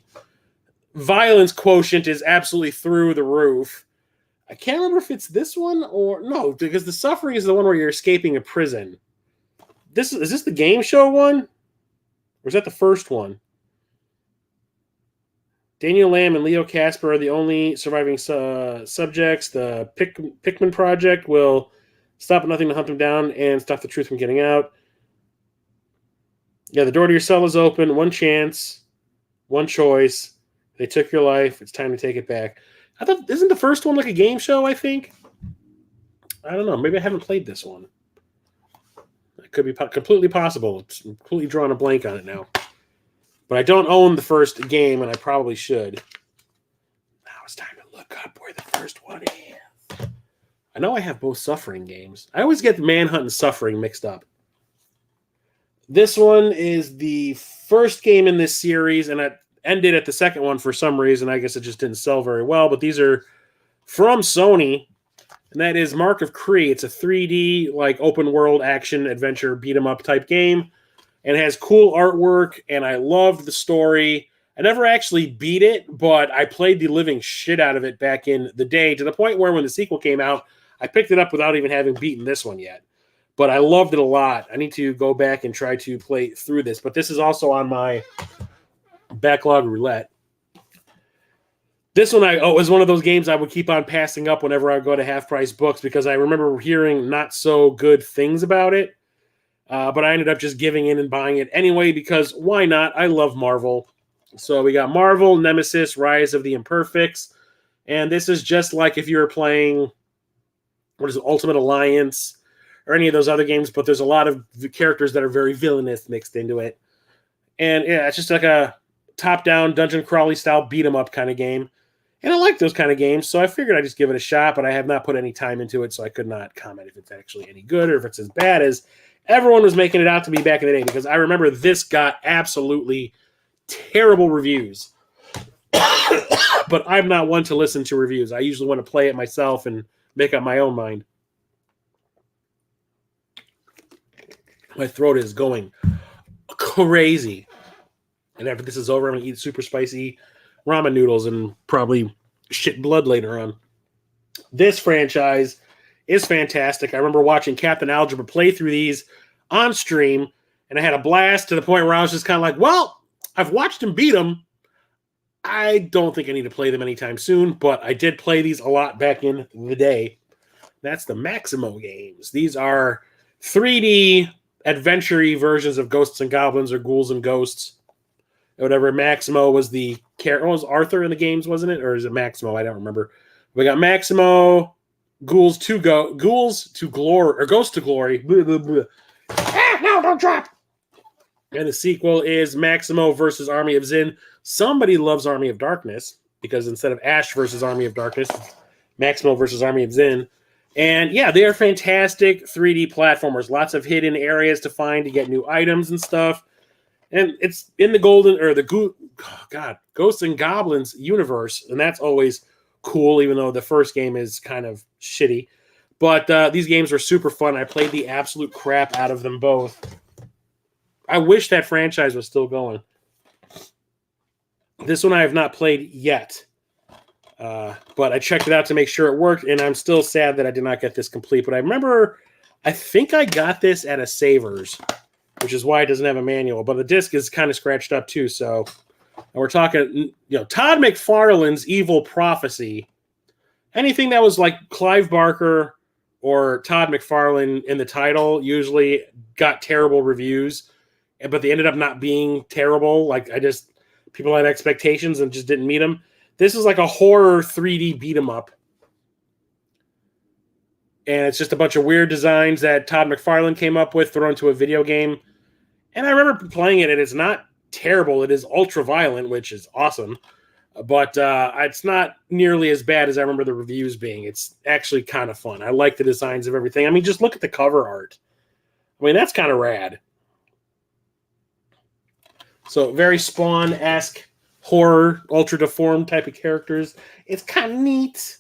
violence quotient is absolutely through the roof. I can't remember if it's this one or no, because the suffering is the one where you're escaping a prison. Is this the game show one? Or is that the first one? Daniel Lamb and Leo Casper are the only surviving subjects. The Pikmin Project will stop at nothing to hunt them down and stop the truth from getting out. Yeah, the door to your cell is open. One chance, one choice. They took your life. It's time to take it back. I thought, isn't the first one like a game show, I think? I don't know. Maybe I haven't played this one. It could be completely possible. It's completely drawing a blank on it now. But I don't own the first game, and I probably should. it's time to look up where the first one is. I know I have both Suffering games. I always get Manhunt and Suffering mixed up. This one is the first game in this series, and it ended at the second one for some reason. I guess it just didn't sell very well, but these are from Sony, and that is Mark of Cree. It's a 3D, like, open-world action adventure beat-em-up type game, and it has cool artwork, and I loved the story. I never actually beat it, but I played the living shit out of it back in the day, to the point where when the sequel came out, I picked it up without even having beaten this one yet. But I loved it a lot. I need to go back and try to play through this. But this is also on my backlog roulette. This one was one of those games I would keep on passing up whenever I go to half-price books because I remember hearing not so good things about it. But I ended up just giving in and buying it anyway because why not? I love Marvel. So we got Marvel, Nemesis, Rise of the Imperfects. And this is just like if you were playing, what is it, Ultimate Alliance or any of those other games, but there's a lot of characters that are very villainous mixed into it. And yeah, it's just like a top-down dungeon crawly style beat-em-up kind of game. And I like those kind of games, so I figured I'd just give it a shot, but I have not put any time into it, so I could not comment if it's actually any good or if it's as bad as everyone was making it out to be back in the day, because I remember this got absolutely terrible reviews. But I'm not one to listen to reviews. I usually want to play it myself and make up my own mind. My throat is going crazy. And after this is over, I'm going to eat super spicy ramen noodles and probably shit blood later on. This franchise is fantastic. I remember watching Captain Algebra play through these on stream, and I had a blast to the point where I was just kind of like, well, I've watched him beat them. I don't think I need to play them anytime soon, but I did play these a lot back in the day. That's the Maximo games. These are 3D adventure-y versions of Ghosts and Goblins or Ghouls and Ghosts. Whatever. Maximo was the character. Was Arthur in the games, wasn't it? Or is it Maximo? I don't remember. We got Maximo, Ghouls to Glory, or Ghost to Glory. Blah, blah, blah. Ah, no, don't drop. And the sequel is Maximo versus Army of Zin. Somebody loves Army of Darkness because instead of Ash versus Army of Darkness, Maximo versus Army of Zin. And yeah, they are fantastic 3D platformers. Lots of hidden areas to find to get new items and stuff. And it's in the Ghosts and Goblins universe, and that's always cool, even though the first game is kind of shitty. But these games are super fun. I played the absolute crap out of them both. I wish that franchise was still going. This one I have not played yet. But I checked it out to make sure it worked, and I'm still sad that I did not get this complete. But I remember, I think I got this at a Savers, which is why it doesn't have a manual. But the disc is kind of scratched up too. So we're talking, Todd McFarlane's Evil Prophecy. Anything that was like Clive Barker or Todd McFarlane in the title usually got terrible reviews, but they ended up not being terrible. Like people had expectations and just didn't meet them. This is like a horror 3D beat 'em up. And it's just a bunch of weird designs that Todd McFarlane came up with thrown into a video game. And I remember playing it, and it's not terrible. It is ultra violent, which is awesome. But it's not nearly as bad as I remember the reviews being. It's actually kind of fun. I like the designs of everything. I mean, just look at the cover art. I mean, that's kind of rad. So very Spawn-esque horror, ultra deformed type of characters. It's kind of neat.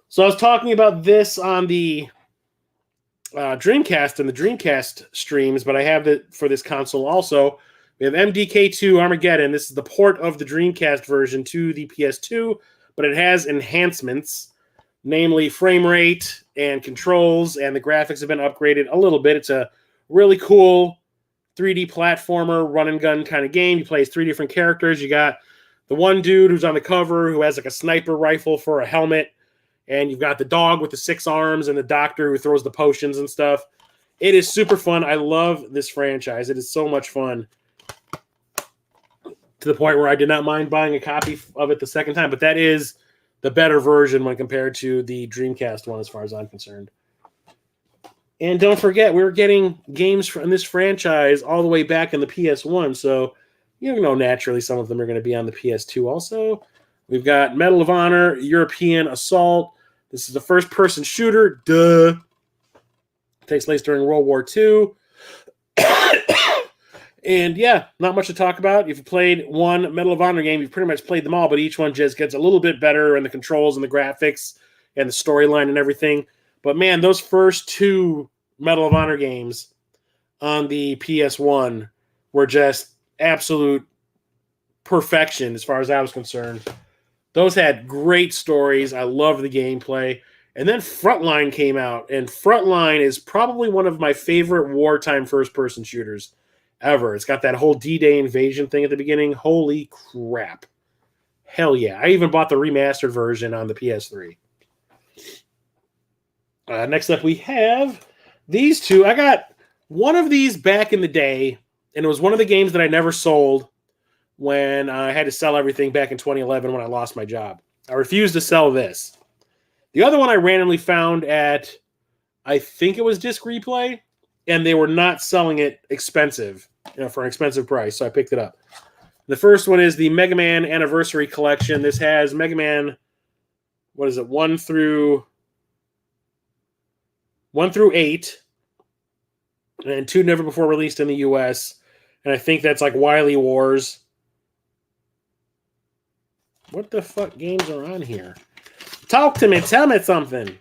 So I was talking about this on the Dreamcast and the Dreamcast streams, but I have it for this console also. We have MDK2 Armageddon. This is the port of the Dreamcast version to the PS2, but it has enhancements, namely frame rate and controls, and the graphics have been upgraded a little bit. It's a really cool 3D platformer, run and gun kind of game. You play as 3 different characters. You got the one dude who's on the cover who has like a sniper rifle for a helmet, and you've got the dog with the 6 arms and the doctor who throws the potions and stuff. It is super fun. I love this franchise. It is so much fun, to the point where I did not mind buying a copy of it the second time. But that is the better version when compared to the Dreamcast one, as far as I'm concerned. And don't forget, we were getting games from this franchise all the way back in the PS1. So, naturally some of them are going to be on the PS2 also. We've got Medal of Honor, European Assault. This is a first-person shooter. Duh. Takes place during World War II. And yeah, not much to talk about. If you played one Medal of Honor game, you've pretty much played them all, but each one just gets a little bit better in the controls and the graphics and the storyline and everything. But man, those first two Medal of Honor games on the PS1 were just absolute perfection as far as I was concerned. Those had great stories. I loved the gameplay. And then Frontline came out, and Frontline is probably one of my favorite wartime first-person shooters ever. It's got that whole D-Day invasion thing at the beginning. Holy crap. Hell yeah. I even bought the remastered version on the PS3. Next up, we have these two. I got one of these back in the day, and it was one of the games that I never sold when I had to sell everything back in 2011 when I lost my job. I refused to sell this. The other one I randomly found at, I think it was Disc Replay, and they were not selling it expensive, for an expensive price, so I picked it up. The first one is the Mega Man Anniversary Collection. This has Mega Man, 1 through 8, and 2 never before released in the US, and I think that's like Wily Wars. What the fuck games are on here? Talk to me. Tell me something.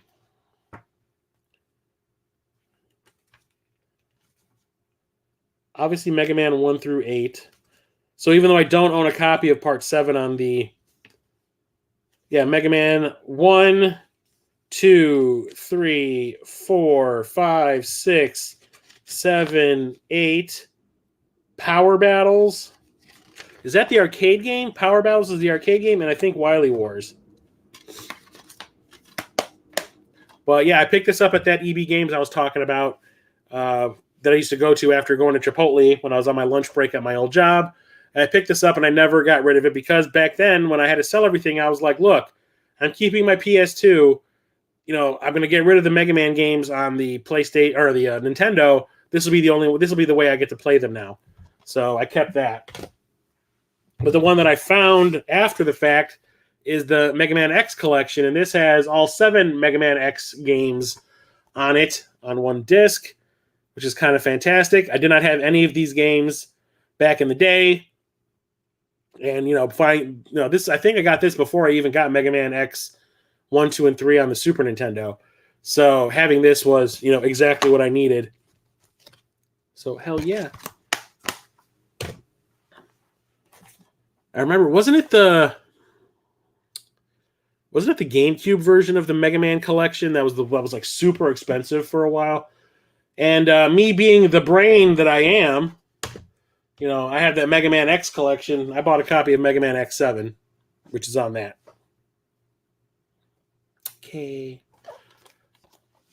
Obviously, Mega Man 1 through 8. So even though I don't own a copy of Part 7 on the... Yeah, Mega Man 1, 2, 3, 4, 5, 6, 7, 8. Power Battles. Is that the arcade game? Power Battles is the arcade game, and I think Wily Wars. But yeah, I picked this up at that EB Games I was talking about that I used to go to after going to Chipotle when I was on my lunch break at my old job. And I picked this up and I never got rid of it because back then when I had to sell everything, I was like, look, I'm keeping my PS2. I'm going to get rid of the Mega Man games on the PlayStation or the Nintendo. This will be the way I get to play them now. So I kept that. But the one that I found after the fact is the Mega Man X collection, and this has all 7 Mega Man X games on it on one disc, which is kind of fantastic. I did not have any of these games back in the day, and this. I think I got this before I even got Mega Man X 1, 2, and 3 on the Super Nintendo. So having this was exactly what I needed. So hell yeah. I remember, wasn't it the GameCube version of the Mega Man collection that was like super expensive for a while? And me being the brain that I am, I have that Mega Man X collection. I bought a copy of Mega Man X7, which is on that. Okay.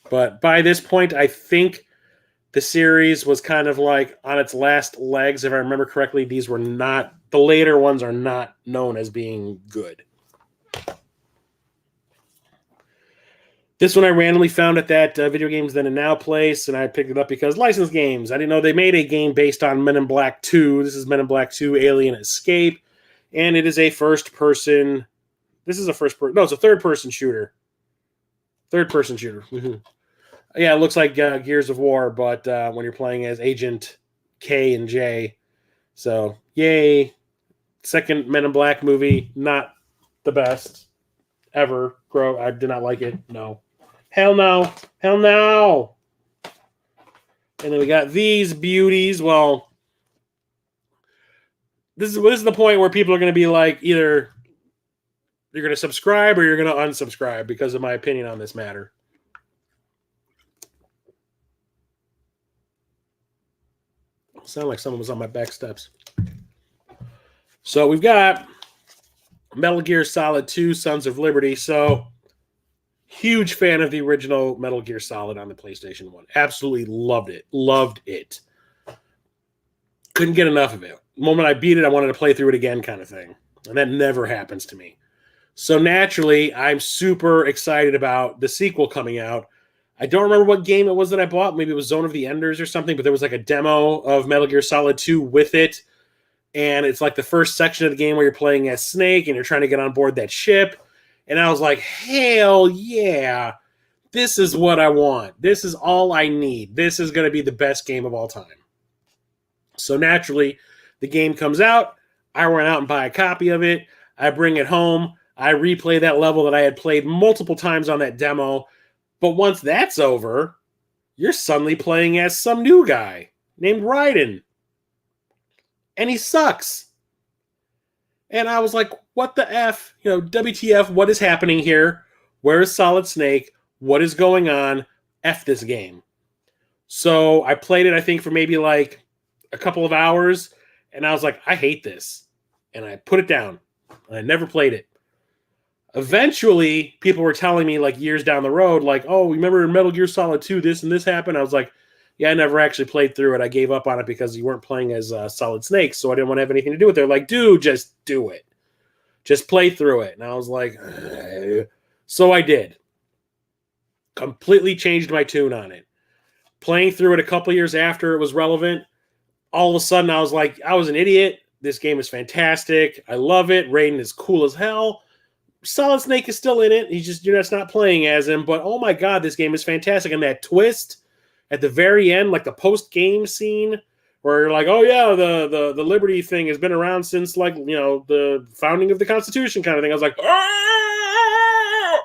But by this point, I think the series was kind of like on its last legs. If I remember correctly, the later ones are not known as being good. This one I randomly found at that Video Games Then and Now place, and I picked it up because licensed games. I didn't know they made a game based on Men in Black 2. This is Men in Black 2 Alien Escape, and it is a first-person... It's a third-person shooter. Third-person shooter. Mm-hmm. Yeah, it looks like Gears of War, but when you're playing as Agent K and J. So, yay. Second Men in Black movie, not the best ever. I did not like it. No. Hell no. Hell no. And then we got these beauties. Well, this is the point where people are going to be like, either you're going to subscribe or you're going to unsubscribe because of my opinion on this matter. Sound like someone was on my back steps. So we've got Metal Gear Solid 2, Sons of Liberty. So, huge fan of the original Metal Gear Solid on the PlayStation 1. Absolutely loved it. Loved it. Couldn't get enough of it. The moment I beat it, I wanted to play through it again kind of thing. And that never happens to me. So, naturally, I'm super excited about the sequel coming out. I don't remember what game it was that I bought. Maybe it was Zone of the Enders or something, but there was like a demo of Metal Gear Solid 2 with it. And it's like the first section of the game where you're playing as Snake and you're trying to get on board that ship. And I was like, hell yeah, this is what I want. This is all I need. This is going to be the best game of all time. So naturally, the game comes out. I run out and buy a copy of it. I bring it home. I replay that level that I had played multiple times on that demo. But once that's over, you're suddenly playing as some new guy named Raiden. And he sucks. And I was like, what the F? WTF, what is happening here? Where is Solid Snake? What is going on? F this game. So I played it, I think, for maybe like a couple of hours. And I was like, I hate this. And I put it down. And I never played it. Eventually, people were telling me, like, years down the road, like, oh, remember in Metal Gear Solid 2, this and this happened? I was like, yeah, I never actually played through it. I gave up on it because you weren't playing as Solid Snake, so I didn't want to have anything to do with it. They're like, dude, just do it. Just play through it. And I was like, ugh. So I did. Completely changed my tune on it. Playing through it a couple years after it was relevant, all of a sudden I was like, I was an idiot. This game is fantastic. I love it. Raiden is cool as hell. Solid Snake is still in it. You're just not playing as him. But oh my god, this game is fantastic. And that twist at the very end, like the post-game scene, where you're like, oh yeah, the Liberty thing has been around since like, the founding of the Constitution kind of thing. I was like, ah!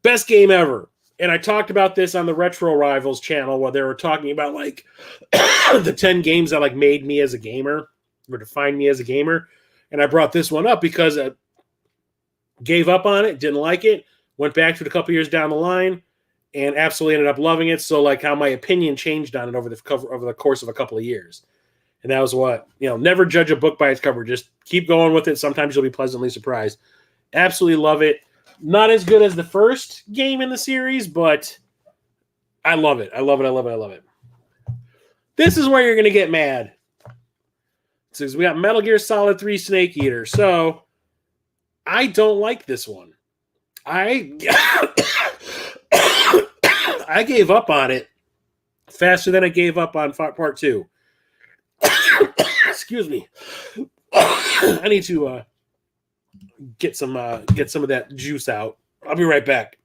Best game ever. And I talked about this on the Retro Rivals channel where they were talking about like the 10 games that like made me as a gamer or defined me as a gamer. And I brought this one up because I gave up on it, didn't like it, went back to it a couple years down the line, and absolutely ended up loving it. So like how my opinion changed on it over the course of a couple of years. And that was what, never judge a book by its cover. Just keep going with it. Sometimes you'll be pleasantly surprised. Absolutely love it. Not as good as the first game in the series, but I love it. I love it. I love it. I love it. This is where you're going to get mad. Because we got Metal Gear Solid 3 Snake Eater. So I don't like this one. I gave up on it faster than I gave up on Part 2. Excuse me. I need to get some of that juice out. I'll be right back.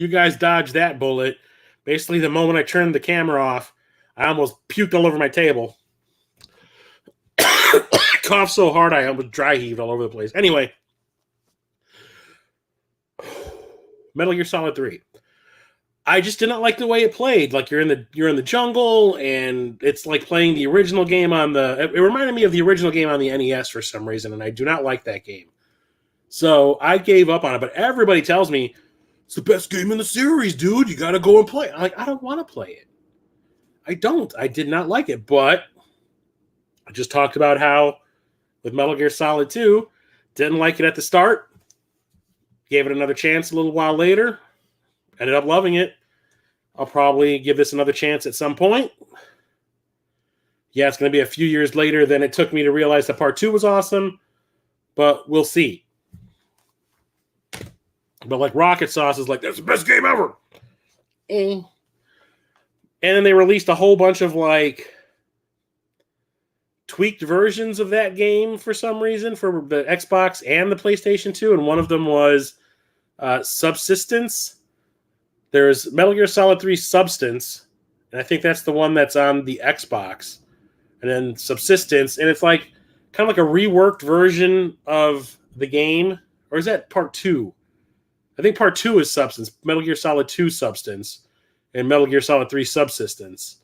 You guys dodged that bullet. Basically, the moment I turned the camera off, I almost puked all over my table. I coughed so hard I almost dry heaved all over the place. Anyway, Metal Gear Solid 3. I just didn't like the way it played. Like you're in the jungle, and it's like playing the original game on the. It reminded me of the original game on the NES for some reason, and I do not like that game. So I gave up on it. But everybody tells me it's the best game in the series, dude. You got to go and play it. I'm like, I don't want to play it. I don't. I did not like it. But I just talked about how with Metal Gear Solid 2, didn't like it at the start. Gave it another chance a little while later. Ended up loving it. I'll probably give this another chance at some point. Yeah, it's going to be a few years later than it took me to realize that Part 2 was awesome. But we'll see. But like Rocket Sauce is like, that's the best game ever. And then they released a whole bunch of like tweaked versions of that game for some reason for the Xbox and the PlayStation 2. And one of them was Subsistence. There's Metal Gear Solid 3 Substance. And I think that's the one that's on the Xbox. And then Subsistence. And it's like kind of like a reworked version of the game. Or is that Part 2? I think Part 2 is Substance. Metal Gear Solid 2 Substance. And Metal Gear Solid 3 Subsistence.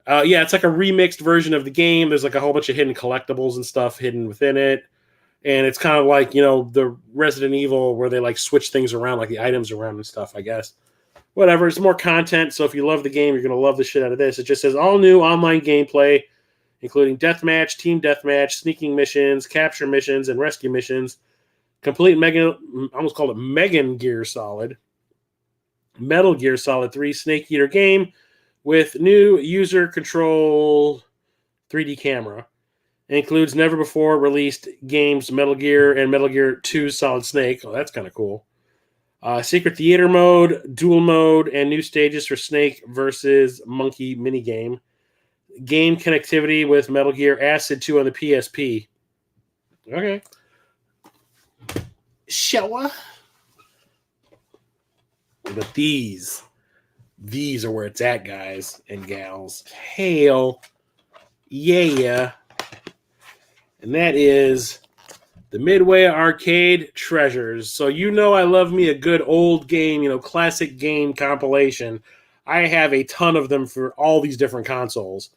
Yeah, it's like a remixed version of the game. There's like a whole bunch of hidden collectibles and stuff hidden within it. And it's kind of like, the Resident Evil where they like switch things around, like the items around and stuff, I guess. Whatever, it's more content. So if you love the game, you're going to love the shit out of this. It just says all new online gameplay, including deathmatch, team deathmatch, sneaking missions, capture missions, and rescue missions. Complete I almost called it Megan Gear Solid. Metal Gear Solid 3 Snake Eater game with new user control 3D camera. It includes never before released games Metal Gear and Metal Gear 2 Solid Snake. Oh, that's kind of cool. Secret Theater mode, dual mode, and new stages for Snake versus Monkey minigame. Game connectivity with Metal Gear Acid 2 on the PSP. Okay. Showa. But these are where it's at, guys and gals. Hell yeah. And that is the Midway Arcade Treasures. So I love me a good old game, classic game compilation. I have a ton of them for all these different consoles.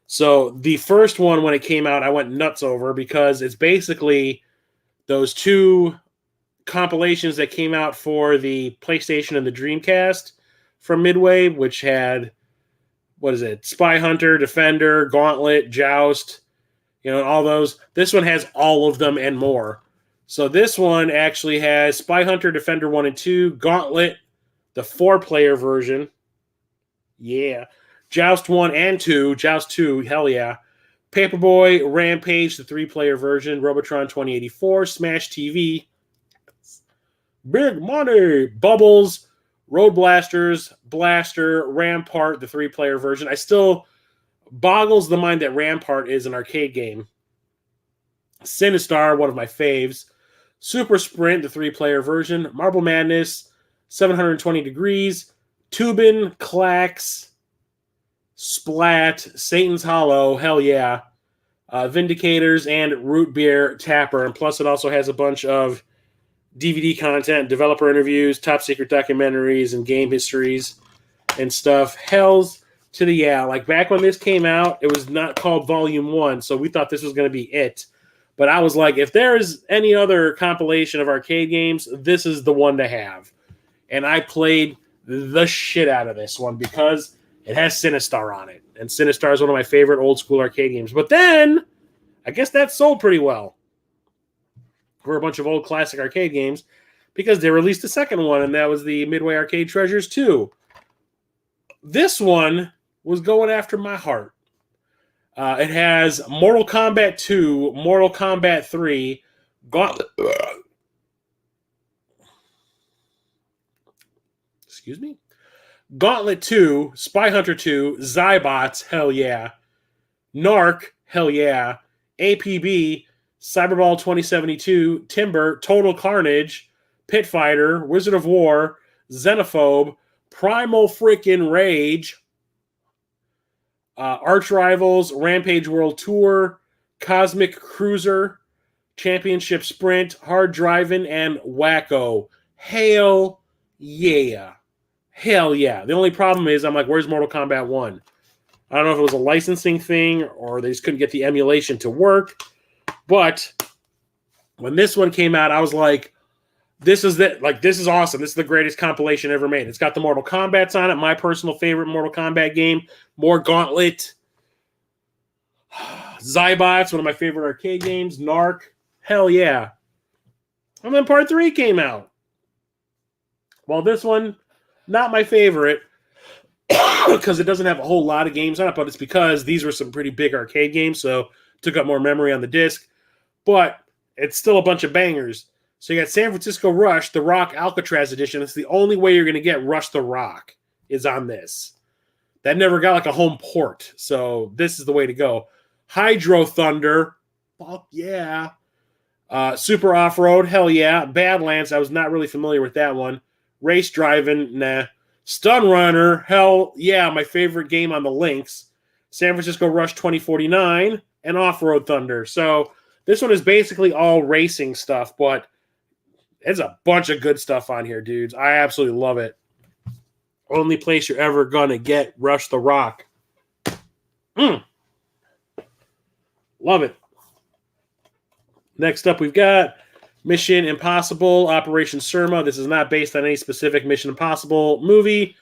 So the first one, when it came out, I went nuts over because it's basically those two compilations that came out for the PlayStation and the Dreamcast from Midway, which had, Spy Hunter, Defender, Gauntlet, Joust, all those. This one has all of them and more. So this one actually has Spy Hunter, Defender 1 and 2, Gauntlet, the 4-player version. Yeah. Joust 1 and 2, Joust 2, hell yeah. Paperboy, Rampage, the 3-player version, Robotron 2084, Smash TV, Big Money, Bubbles, Road Blasters, Blaster, Rampart, the 3-player version. I still boggles the mind that Rampart is an arcade game. Sinistar, one of my faves. Super Sprint, the 3-player version. Marble Madness, 720 Degrees, Tubin, Clax, Splat, Satan's Hollow, hell yeah. Vindicators, and Root Beer Tapper. And plus it also has a bunch of DVD content, developer interviews, top secret documentaries, and game histories and stuff. Hells to the yeah. Like back when this came out, it was not called Volume 1, so we thought this was going to be it. But I was like, if there is any other compilation of arcade games, this is the one to have. And I played the shit out of this one because it has Sinistar on it. And Sinistar is one of my favorite old school arcade games. But then, I guess that sold pretty well for a bunch of old classic arcade games because they released a second one, and that was the Midway Arcade Treasures 2. This one was going after my heart. It has Mortal Kombat 2, Mortal Kombat 3, Gauntlet. Excuse me? Gauntlet 2, Spy Hunter 2, Zybots, hell yeah. Narc, hell yeah. APB, Cyberball 2072, Timber, Total Carnage, Pit Fighter, Wizard of War, Xenophobe, Primal Frickin' Rage, Arch Rivals, Rampage World Tour, Cosmic Cruiser, Championship Sprint, Hard Drivin', and Wacko. Hell yeah. Hell yeah. The only problem is I'm like, where's Mortal Kombat 1? I don't know if it was a licensing thing or they just couldn't get the emulation to work. But when this one came out, I was like, this is awesome. This is the greatest compilation ever made. It's got the Mortal Kombats on it, my personal favorite Mortal Kombat game. More Gauntlet. Zybots, one of my favorite arcade games. Narc. Hell yeah. And then Part 3 came out. Well, this one, not my favorite because it doesn't have a whole lot of games on it, but it's because these were some pretty big arcade games, so it took up more memory on the disc. But it's still a bunch of bangers. So you got San Francisco Rush, The Rock Alcatraz Edition. It's the only way you're going to get Rush the Rock is on this. That never got like a home port, so this is the way to go. Hydro Thunder, fuck yeah. Super Off-Road, hell yeah. Badlands, I was not really familiar with that one. Race Driving, nah. Stun Runner, hell yeah, my favorite game on the links. San Francisco Rush 2049, and Off-Road Thunder. So this one is basically all racing stuff, but there's a bunch of good stuff on here, dudes. I absolutely love it. Only place you're ever going to get Rush the Rock. Love it. Next up, we've got Mission Impossible Operation Surma. This is not based on any specific Mission Impossible movie.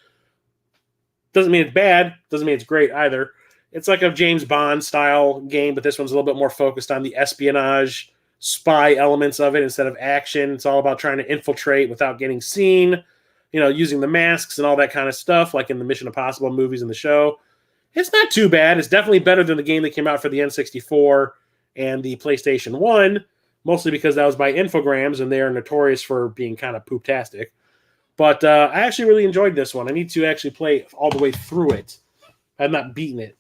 Doesn't mean it's bad. Doesn't mean it's great either. It's like a James Bond style game, but this one's a little bit more focused on the espionage, spy elements of it instead of action. It's all about trying to infiltrate without getting seen, using the masks and all that kind of stuff, like in the Mission Impossible movies and the show. It's not too bad. It's definitely better than the game that came out for the N64 and the PlayStation 1, mostly because that was by Infogrames, and they are notorious for being kind of poop-tastic. But I actually really enjoyed this one. I need to actually play all the way through it. I've not beaten it.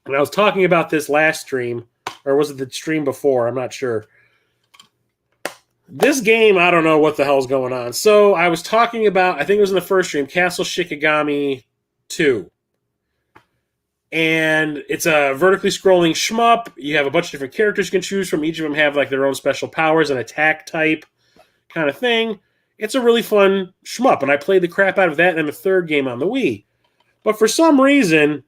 And I was talking about this last stream, or was it the stream before? I'm not sure. This game, I don't know what the hell's going on. So I was talking about, I think it was in the first stream, Castle Shikigami 2. And it's a vertically scrolling shmup. You have a bunch of different characters you can choose from. Each of them have like their own special powers and attack type kind of thing. It's a really fun shmup, and I played the crap out of that in the third game on the Wii. But for some reason,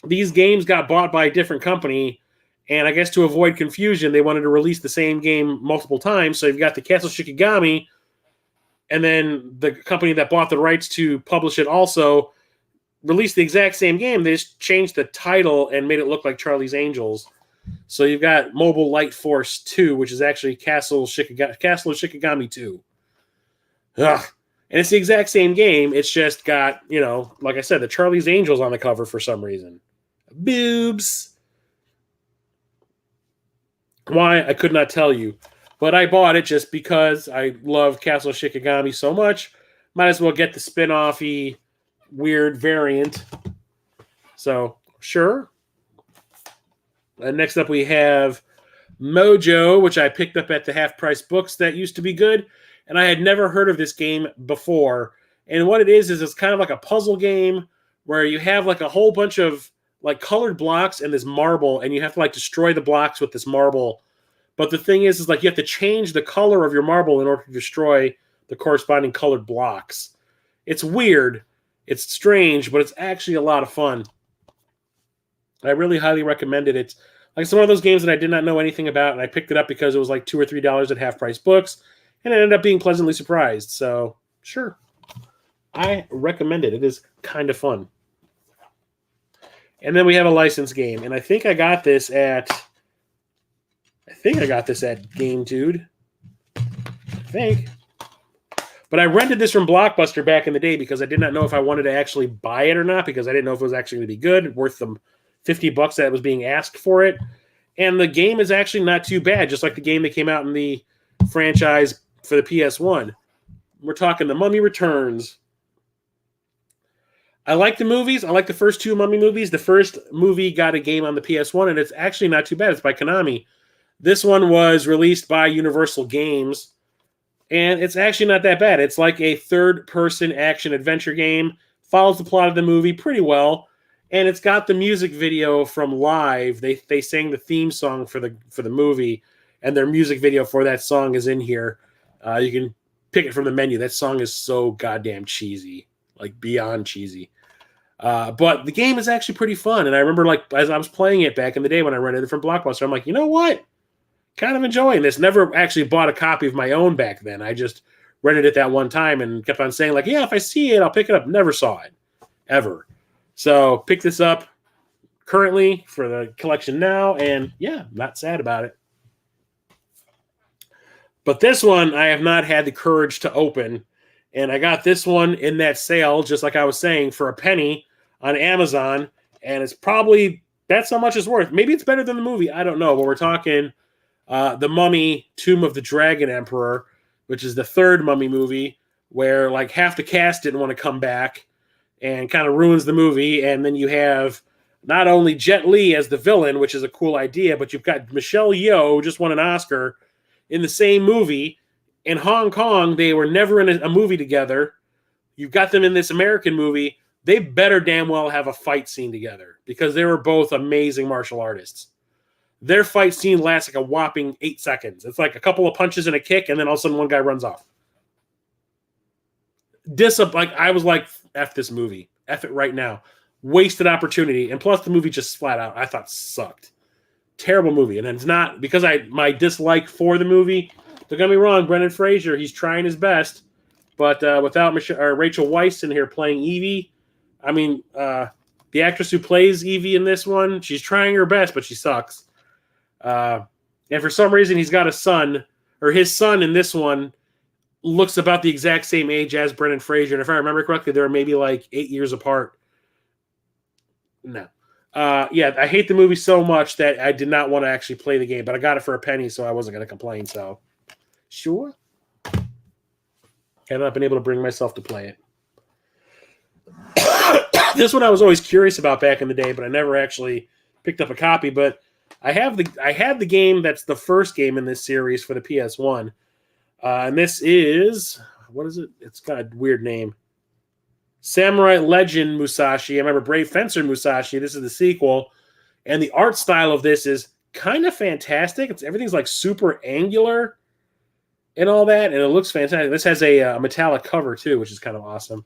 these games got bought by a different company, and I guess to avoid confusion, they wanted to release the same game multiple times. So you've got the Castle Shikigami, and then the company that bought the rights to publish it also released the exact same game. They just changed the title and made it look like Charlie's Angels. So you've got Mobile Light Force 2, which is actually Castle Shikigami 2. Ugh. And it's the exact same game. It's just got, like I said, the Charlie's Angels on the cover for some reason. Boobs. Why? I could not tell you. But I bought it just because I love Castle Shikigami so much. Might as well get the spin-off-y weird variant. So, sure. And next up we have Mojo, which I picked up at the half-price books that used to be good. And I had never heard of this game before. And what it is it's kind of like a puzzle game where you have like a whole bunch of like colored blocks and this marble, and you have to like destroy the blocks with this marble. But the thing is like you have to change the color of your marble in order to destroy the corresponding colored blocks. It's weird. It's strange, but it's actually a lot of fun. I really highly recommend it. It's like it's one of those games that I did not know anything about, and I picked it up because it was like $2 or $3 at half-price books. And I ended up being pleasantly surprised. So, sure. I recommend it. It is kind of fun. And then we have a licensed game. And I think I got this at Game Dude. I think. But I rented this from Blockbuster back in the day because I did not know if I wanted to actually buy it or not, because I didn't know if it was actually going to be good, worth the $50 that was being asked for it. And the game is actually not too bad, just like the game that came out in the franchise for the PS1. We're talking The Mummy Returns. I like the movies. I like the first two Mummy movies. The first movie got a game on the PS1, and it's actually not too bad. It's by Konami. This one was released by Universal Games, and it's actually not that bad. It's like a third-person action-adventure game. Follows the plot of the movie pretty well, and it's got the music video from Live. They sang the theme song for the movie, and their music video for that song is in here. You can pick it from the menu. That song is so goddamn cheesy, like beyond cheesy. But the game is actually pretty fun. And I remember, like, as I was playing it back in the day when I rented it from Blockbuster, I'm like, you know what? Kind of enjoying this. Never actually bought a copy of my own back then. I just rented it that one time and kept on saying, like, yeah, if I see it, I'll pick it up. Never saw it, ever. So pick this up currently for the collection now. And yeah, not sad about it. But this one, I have not had the courage to open. And I got this one in that sale, just like I was saying, for a penny on Amazon. And it's probably, that's how much it's worth. Maybe it's better than the movie. I don't know. But we're talking The Mummy, Tomb of the Dragon Emperor, which is the third Mummy movie, where like half the cast didn't want to come back and kind of ruins the movie. And then you have not only Jet Li as the villain, which is a cool idea, but you've got Michelle Yeoh, who just won an Oscar, in the same movie. In Hong Kong, they were never in a movie together. You've got them in this American movie. They better damn well have a fight scene together because they were both amazing martial artists. Their fight scene lasts like a whopping 8 seconds. It's like a couple of punches and a kick, and then all of a sudden one guy runs off. I was like, F this movie. F it right now. Wasted opportunity. And plus the movie just flat out, I thought, sucked. Terrible movie. And it's not because my dislike for the movie. Don't get me wrong, Brendan Fraser, he's trying his best. But without Rachel Weisz in here playing Evie, I mean, the actress who plays Evie in this one, she's trying her best, but she sucks. And for some reason, he's got a son, or his son in this one looks about the exact same age as Brendan Fraser. And if I remember correctly, they were maybe like 8 years apart. No. Yeah, I hate the movie so much that I did not want to actually play the game, but I got it for a penny, so I wasn't going to complain. So, sure. Have not been able to bring myself to play it. This one I was always curious about back in the day, but I never actually picked up a copy. But I had the game that's the first game in this series for the PS1, and this is, what is it? It's got a weird name. Samurai Legend Musashi. I remember Brave Fencer Musashi. This is the sequel, and the art style of this is kind of fantastic. Everything's like super angular and all that, and it looks fantastic. This has a metallic cover too, which is kind of awesome.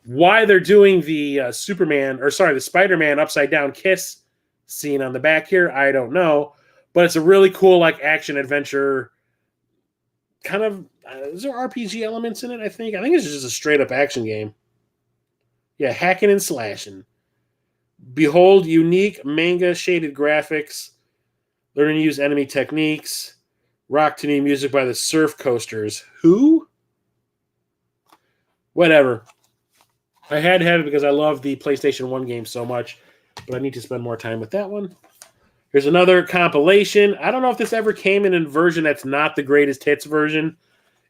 Why they're doing the the Spider-Man upside down kiss scene on the back here, I don't know, but it's a really cool like action adventure kind of. Is there RPG elements in it? I think it's just a straight up action game. Yeah, hacking and slashing. Behold unique manga shaded graphics. Learn to use enemy techniques. Rock to new music by the Surf Coasters. Who? Whatever. I had to have it because I love the PlayStation 1 game so much, but I need to spend more time with that one. Here's another compilation. I don't know if this ever came in a version that's not the greatest hits version.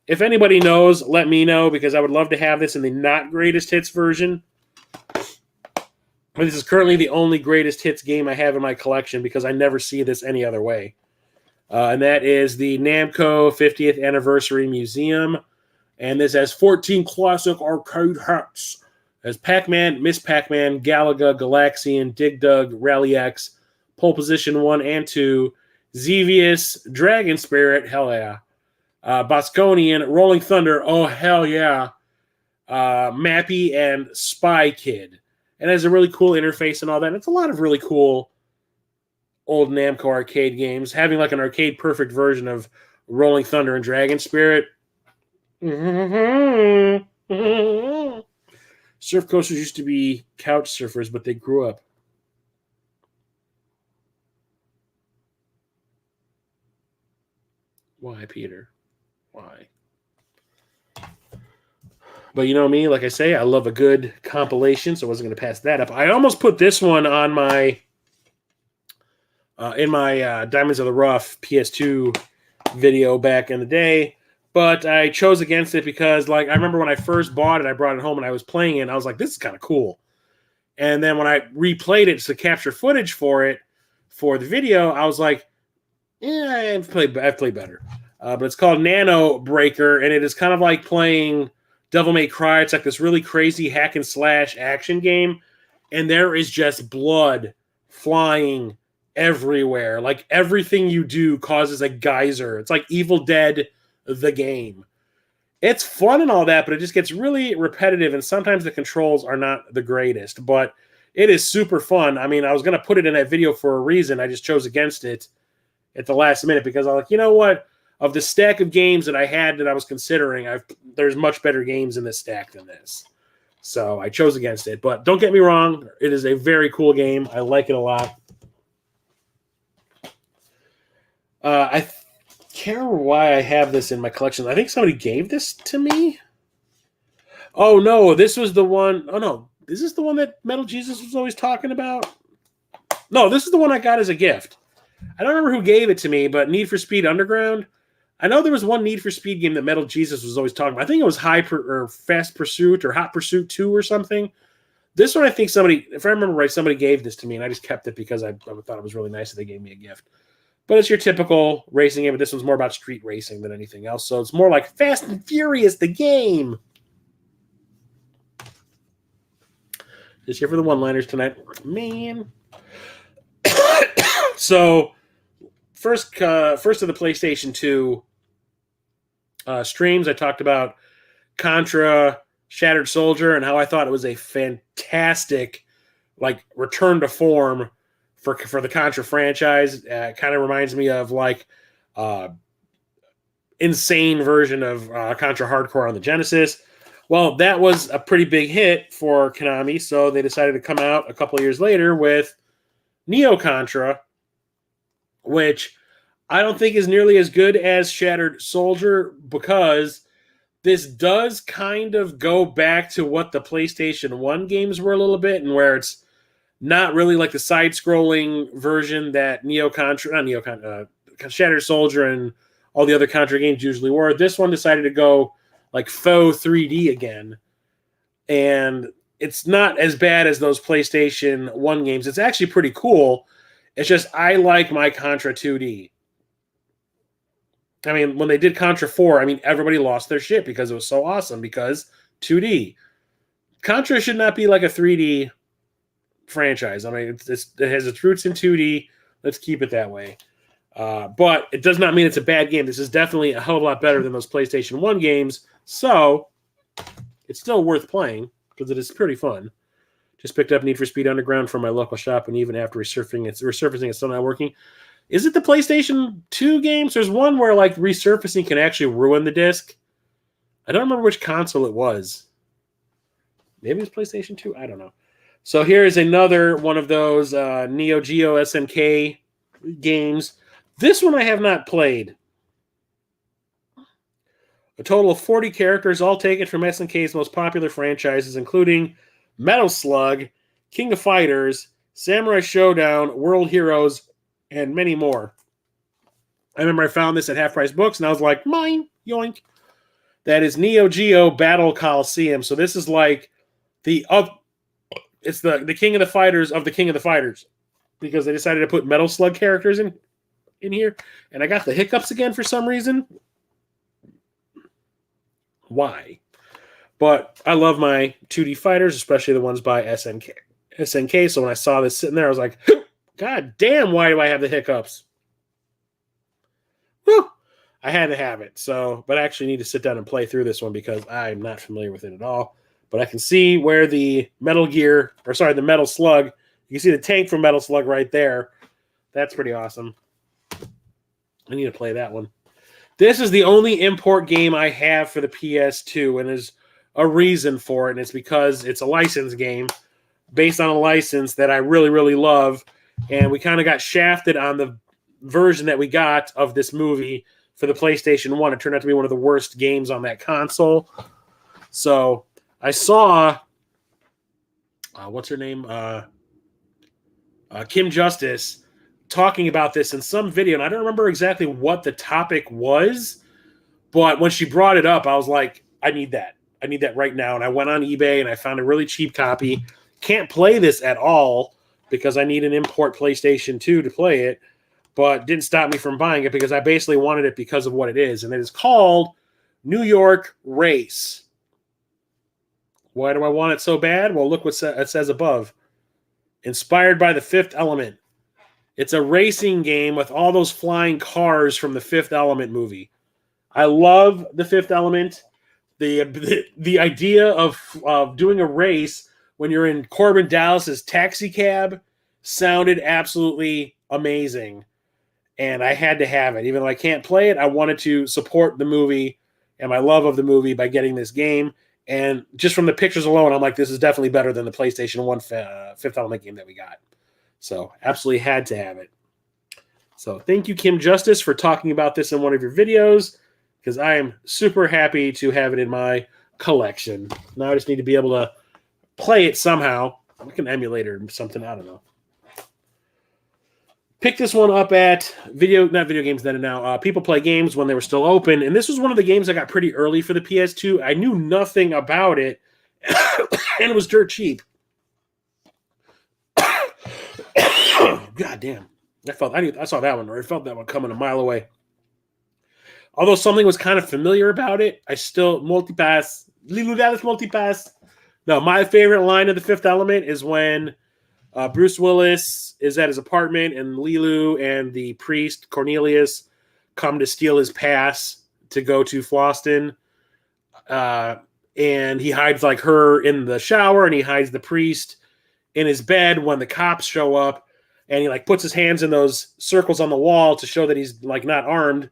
If anybody knows, let me know, because I would love to have this in the not greatest hits version. But this is currently the only greatest hits game I have in my collection because I never see this any other way. And that is the Namco 50th Anniversary Museum. And this has 14 classic arcade hacks. As Pac-Man, Miss Pac-Man, Galaga, Galaxian, Dig Dug, Rally X, Pole Position 1 and 2, Xevious, Dragon Spirit, hell yeah. Bosconian, Rolling Thunder, oh hell yeah. Mappy and Spy Kid. And it has a really cool interface and all that. And it's a lot of really cool old Namco arcade games. Having like an arcade perfect version of Rolling Thunder and Dragon Spirit. Surf coasters used to be couch surfers, but they grew up. Why, Peter? Why? But you know me, like I say, I love a good compilation, so I wasn't going to pass that up. I almost put this one on my in my Diamonds of the Rough PS2 video back in the day, but I chose against it because, like, I remember when I first bought it, I brought it home and I was playing it, and I was like, this is kind of cool. And then when I replayed it to capture footage for it for the video, I was like, yeah, I've played better. But it's called Nano Breaker, and it is kind of like playing Devil May Cry. It's like this really crazy hack and slash action game, and there is just blood flying everywhere. Like everything you do causes a geyser. It's like Evil Dead, the game. It's fun and all that, but it just gets really repetitive, and sometimes the controls are not the greatest, but it is super fun. I mean, I was going to put it in that video for a reason. I just chose against it at the last minute because I was like, you know what? Of the stack of games that I had that I was considering, there's much better games in this stack than this. So I chose against it. But don't get me wrong, it is a very cool game. I like it a lot. I can't remember why I have this in my collection. I think somebody gave this to me. Oh, no, this was the one. Oh, no. Is this the one that Metal Jesus was always talking about? No, this is the one I got as a gift. I don't remember who gave it to me, but Need for Speed Underground. I know there was one Need for Speed game that Metal Jesus was always talking about. I think it was Fast Pursuit or Hot Pursuit 2 or something. This one, I think somebody, if I remember right, somebody gave this to me, and I just kept it because I thought it was really nice that they gave me a gift. But it's your typical racing game, but this one's more about street racing than anything else. So it's more like Fast and Furious, the game. Just here for the one-liners tonight. Man. So, first of the PlayStation 2 streams, I talked about Contra, Shattered Soldier, and how I thought it was a fantastic, like, return to form for the Contra franchise. Kind of reminds me of like insane version of Contra Hardcore on the Genesis. Well, that was a pretty big hit for Konami, so they decided to come out a couple of years later with Neo Contra, which I don't think is nearly as good as Shattered Soldier, because this does kind of go back to what the PlayStation 1 games were a little bit, and where it's not really like the side-scrolling version that Shattered Soldier and all the other Contra games usually were. This one decided to go like faux 3D again, and it's not as bad as those PlayStation 1 games. It's actually pretty cool. It's just I like my Contra 2D. I mean, when they did Contra 4, I mean, everybody lost their shit because it was so awesome, because 2D. Contra should not be like a 3D franchise. I mean, it has its roots in 2D. Let's keep it that way. But it does not mean it's a bad game. This is definitely a hell of a lot better than those PlayStation 1 games. So it's still worth playing because it is pretty fun. Just picked up Need for Speed Underground from my local shop, and even after resurfacing, it's still not working. Is it the PlayStation 2 games? There's one where like resurfacing can actually ruin the disc. I don't remember which console it was. Maybe it's PlayStation 2. I don't know. So here is another one of those Neo Geo SNK games. This one I have not played. A total of 40 characters, all taken from SNK's most popular franchises, including Metal Slug, King of Fighters, Samurai Showdown, World Heroes, and many more. I remember I found this at Half Price Books, and I was like, mine, yoink. That is Neo Geo Battle Coliseum. So this is like it's the King of the Fighters of the King of the Fighters, because they decided to put Metal Slug characters in here, and I got the hiccups again for some reason. Why? But I love my 2D fighters, especially the ones by SNK. So when I saw this sitting there, I was like, God damn, why do I have the hiccups? Whew. I had to have it. So, but I actually need to sit down and play through this one because I'm not familiar with it at all. But I can see where the Metal Slug, you can see the tank from Metal Slug right there. That's pretty awesome. I need to play that one. This is the only import game I have for the PS2, and there's a reason for it, and it's because it's a licensed game based on a license that I really, really love, and we kind of got shafted on the version that we got of this movie for the PlayStation 1. It turned out to be one of the worst games on that console. So I saw, what's her name? Kim Justice talking about this in some video, and I don't remember exactly what the topic was, but when she brought it up, I was like, I need that. I need that right now. And I went on eBay and I found a really cheap copy. Can't play this at all because I need an import PlayStation 2 to play it, but didn't stop me from buying it because I basically wanted it because of what it is. And it is called New York Race. Why do I want it so bad? Well, look what it says above. Inspired by The Fifth Element. It's a racing game with all those flying cars from the Fifth Element movie. I love The Fifth Element. The idea of doing a race when you're in Corbin Dallas's taxi cab sounded absolutely amazing. And I had to have it. Even though I can't play it, I wanted to support the movie and my love of the movie by getting this game. And just from the pictures alone, I'm like, this is definitely better than the PlayStation 1 Fifth Element game that we got. So absolutely had to have it. So thank you, Kim Justice, for talking about this in one of your videos, because I am super happy to have it in my collection. Now I just need to be able to play it somehow. Like an emulator or something. I don't know. Pick this one up at not video games then and now. People Play Games when they were still open. And this was one of the games I got pretty early for the PS2. I knew nothing about it. And it was dirt cheap. God damn. I saw that one, or I felt that one coming a mile away. Although something was kind of familiar about it, I still multipass. Lilu Dallas multipass. No, my favorite line of The Fifth Element is when Bruce Willis is at his apartment and Lilu and the priest Cornelius come to steal his pass to go to Floston. And he hides like her in the shower, and he hides the priest in his bed when the cops show up. and he like puts his hands in those circles on the wall to show that he's like not armed.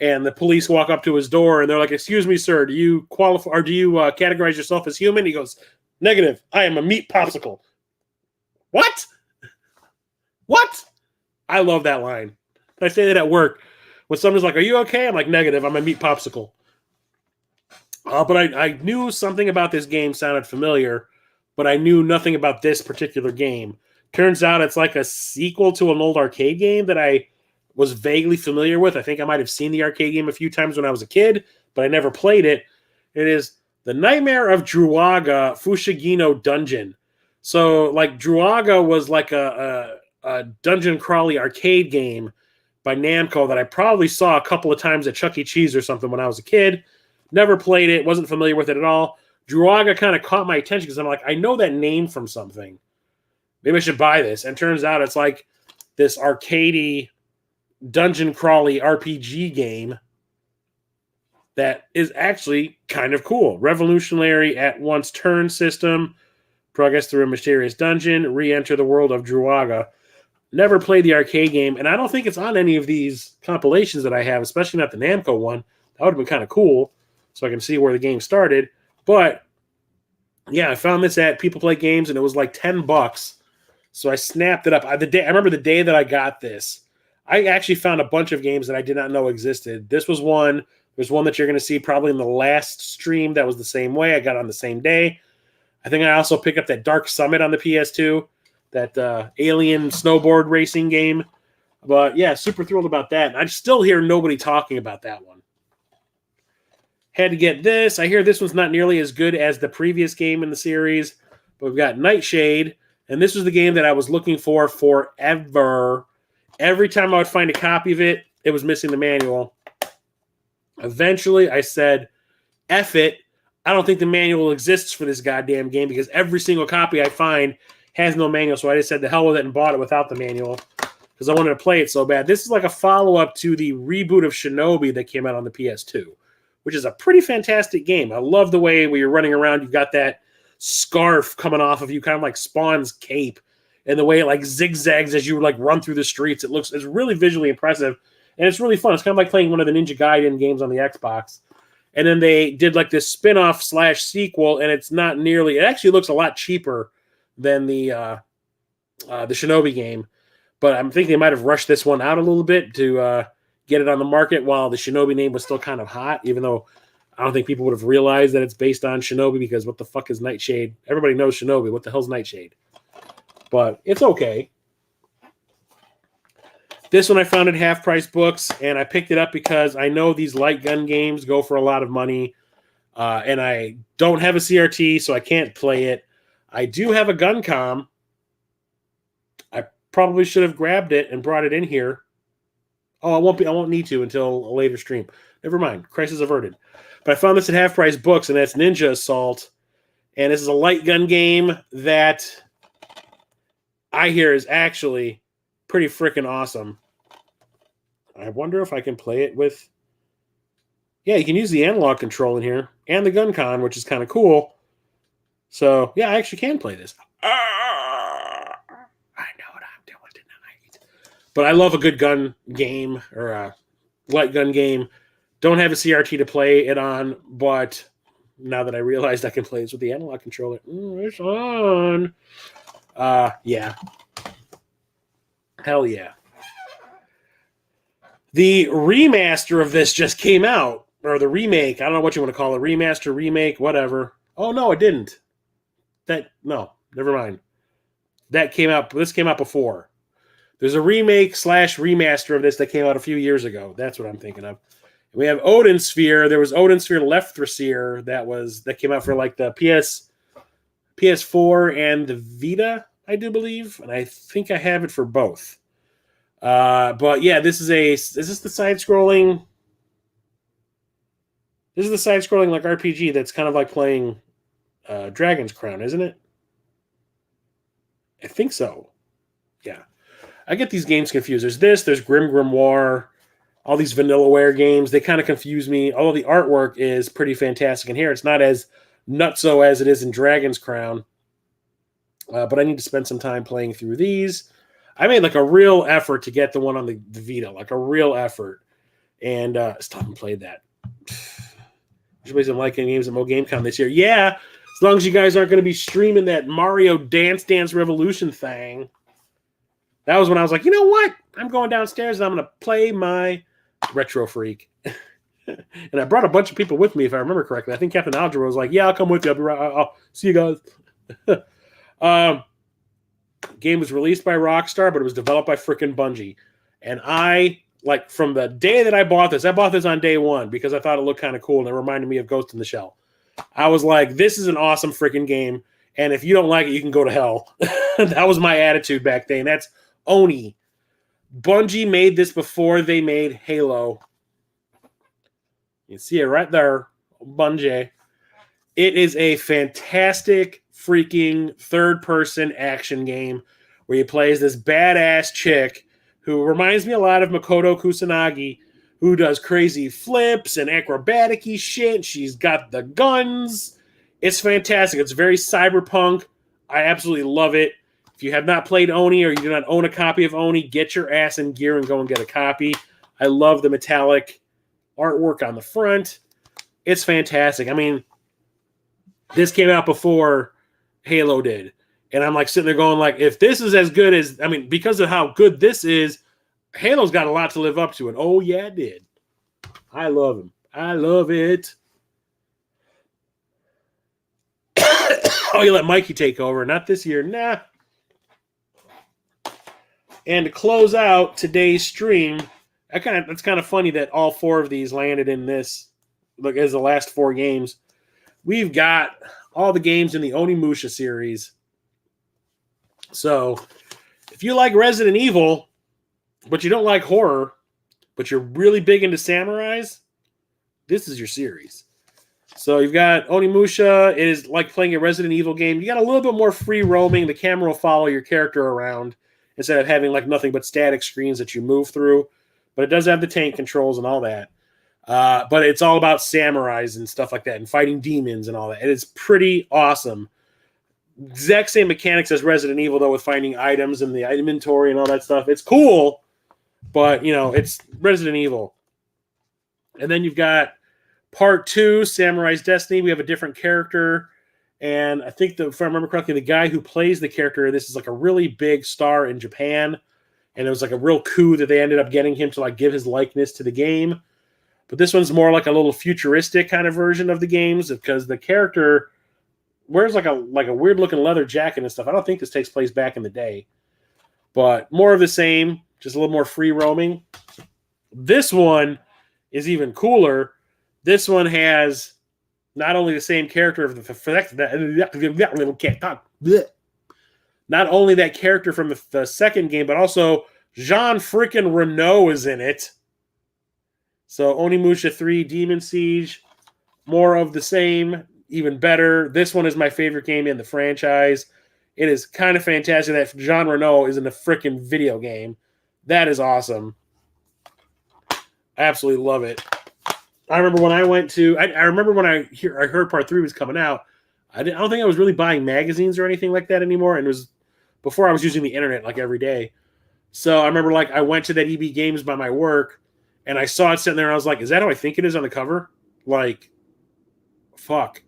And the police walk up to his door and they're like, "Excuse me, sir, do you qualify or do you categorize yourself as human?" He goes, "Negative. I am a meat popsicle." What? What? I love that line. I say that at work. When somebody's like, "Are you okay?" I'm like, "Negative. I'm a meat popsicle." But I knew something about this game sounded familiar, but I knew nothing about this particular game. Turns out it's like a sequel to an old arcade game that I was vaguely familiar with. I think I might have seen the arcade game a few times when I was a kid, but I never played it. It is The Nightmare of Druaga Fushigino Dungeon. So, like, Druaga was like a dungeon crawly arcade game by Namco that I probably saw a couple of times at Chuck E. Cheese or something when I was a kid. Never played it, wasn't familiar with it at all. Druaga kind of caught my attention because I'm like, I know that name from something. Maybe I should buy this. And turns out it's like this arcadey dungeon crawly RPG game that is actually kind of cool. Revolutionary at once turn system, progress through a mysterious dungeon, re-enter the world of Druaga. Never played the arcade game, and I don't think it's on any of these compilations that I have, especially not the Namco one. That would have been kind of cool, so I can see where the game started. But yeah, I found this at People Play Games, and it was like $10. So I snapped it up. I remember the day that I got this. I actually found a bunch of games that I did not know existed. This was one. There's one that you're going to see probably in the last stream that was the same way. I got it on the same day. I think I also picked up that Dark Summit on the PS2, that alien snowboard racing game. But yeah, super thrilled about that. And I still hear nobody talking about that one. Had to get this. I hear this one's not nearly as good as the previous game in the series. But we've got Nightshade. And this was the game that I was looking for forever. Every time I would find a copy of it, it was missing the manual. Eventually, I said, F it. I don't think the manual exists for this goddamn game because every single copy I find has no manual. So I just said the hell with it and bought it without the manual because I wanted to play it so bad. This is like a follow-up to the reboot of Shinobi that came out on the PS2, which is a pretty fantastic game. I love the way where you're running around. You've got that scarf coming off of you, kind of like Spawn's cape, and the way it like zigzags as you like run through the streets. It's really visually impressive, and it's really fun. It's kind of like playing one of the Ninja Gaiden games on the Xbox. And then they did like this spin-off / sequel, and it's not nearly. It actually looks a lot cheaper than the Shinobi game, but I'm thinking they might have rushed this one out a little bit to get it on the market while the Shinobi name was still kind of hot. Even though I don't think people would have realized that it's based on Shinobi because what the fuck is Nightshade? Everybody knows Shinobi. What the hell's Nightshade? But it's okay. This one I found at Half Price Books, and I picked it up because I know these light gun games go for a lot of money, and I don't have a CRT, so I can't play it. I do have a GunCom. I probably should have grabbed it and brought it in here. Oh, I won't need to until a later stream. Never mind. Crisis averted. But I found this at Half Price Books, and that's Ninja Assault, and this is a light gun game that I hear is actually pretty freaking awesome. I wonder if I can play it with... Yeah, you can use the analog control in here and the GunCon, which is kind of cool. So, yeah, I actually can play this. I know what I'm doing tonight. But I love a good gun game or a light gun game. Don't have a CRT to play it on, but now that I realized I can play this with the analog controller, it's on. Yeah. Hell yeah. The remaster of this just came out, or the remake. I don't know what you want to call it. Remaster, remake, whatever. Oh, no, it didn't. No, never mind. This came out before. There's a remake / remaster of this that came out a few years ago. That's what I'm thinking of. We have Odin Sphere. There was Odin Sphere Lefthraseer that came out for like the PS4 and the Vita, I do believe. And I think I have it for both. But yeah, is this the side-scrolling? This is the side-scrolling like RPG that's kind of like playing Dragon's Crown, isn't it? I think so. Yeah. I get these games confused. There's Grim Grimoire, all these Vanillaware games. They kind of confuse me. Although the artwork is pretty fantastic in here. It's not as nutso as it is in Dragon's Crown. But I need to spend some time playing through these. I made like a real effort to get the one on the Vita, like a real effort, and still haven't played that. Everybody's been liking games at Mo GameCon this year. Yeah, as long as you guys aren't going to be streaming that Mario Dance Dance Revolution thing. That was when I was like, you know what? I'm going downstairs and I'm going to play my Retro Freak. And I brought a bunch of people with me, if I remember correctly. I think Captain Algebra was like, yeah, I'll come with you. I'll be right. I'll see you guys. Game was released by Rockstar, but it was developed by frickin' Bungie. And I, like, from the day that I bought this on day one because I thought it looked kind of cool and it reminded me of Ghost in the Shell. I was like, this is an awesome freaking game. And if you don't like it, you can go to hell. That was my attitude back then. That's Oni. Bungie made this before they made Halo. You can see it right there. Bungie. It is a fantastic freaking third-person action game where you play as this badass chick who reminds me a lot of Makoto Kusanagi, who does crazy flips and acrobatic-y shit. She's got the guns. It's fantastic. It's very cyberpunk. I absolutely love it. If you have not played Oni or you do not own a copy of Oni, get your ass in gear and go and get a copy. I love the metallic artwork on the front. It's fantastic. I mean, this came out before Halo did. And I'm like sitting there going like, if this is as good as, I mean, because of how good this is, Halo's got a lot to live up to. And oh yeah, it did. I love him. I love it. Oh, you let Mikey take over. Not this year. Nah. And to close out today's stream, it's kind of funny that all four of these landed in this, look, as the last four games. We've got all the games in the Onimusha series. So if you like Resident Evil, but you don't like horror, but you're really big into samurais, this is your series. So you've got Onimusha. It is like playing a Resident Evil game. You got a little bit more free roaming. The camera will follow your character around instead of having like nothing but static screens that you move through. But it does have the tank controls and all that. But it's all about samurais and stuff like that and fighting demons and all that. And it's pretty awesome. Exact same mechanics as Resident Evil, though, with finding items and the inventory and all that stuff. It's cool, but, you know, it's Resident Evil. And then you've got Part 2, Samurai's Destiny. We have a different character. And I think, if I remember correctly, the guy who plays the character, this is like a really big star in Japan. And it was like a real coup that they ended up getting him to like give his likeness to the game. But this one's more like a little futuristic kind of version of the games because the character wears like a weird looking leather jacket and stuff. I don't think this takes place back in the day. But more of the same, just a little more free roaming. This one is even cooler. This one has not only the same character of not only that character from the second game, but also Jean freaking Reno is in it. So Onimusha 3, Demon Siege, more of the same, even better. This one is my favorite game in the franchise. It is kind of fantastic that Jean Reno is in the freaking video game. That is awesome. I absolutely love it. I remember when I went to, I remember when I heard Part 3 was coming out, I don't think I was really buying magazines or anything like that anymore. And it was before I was using the internet like every day. So I remember like I went to that EB Games by my work and I saw it sitting there and I was like, is that how I think it is on the cover? Like, fuck.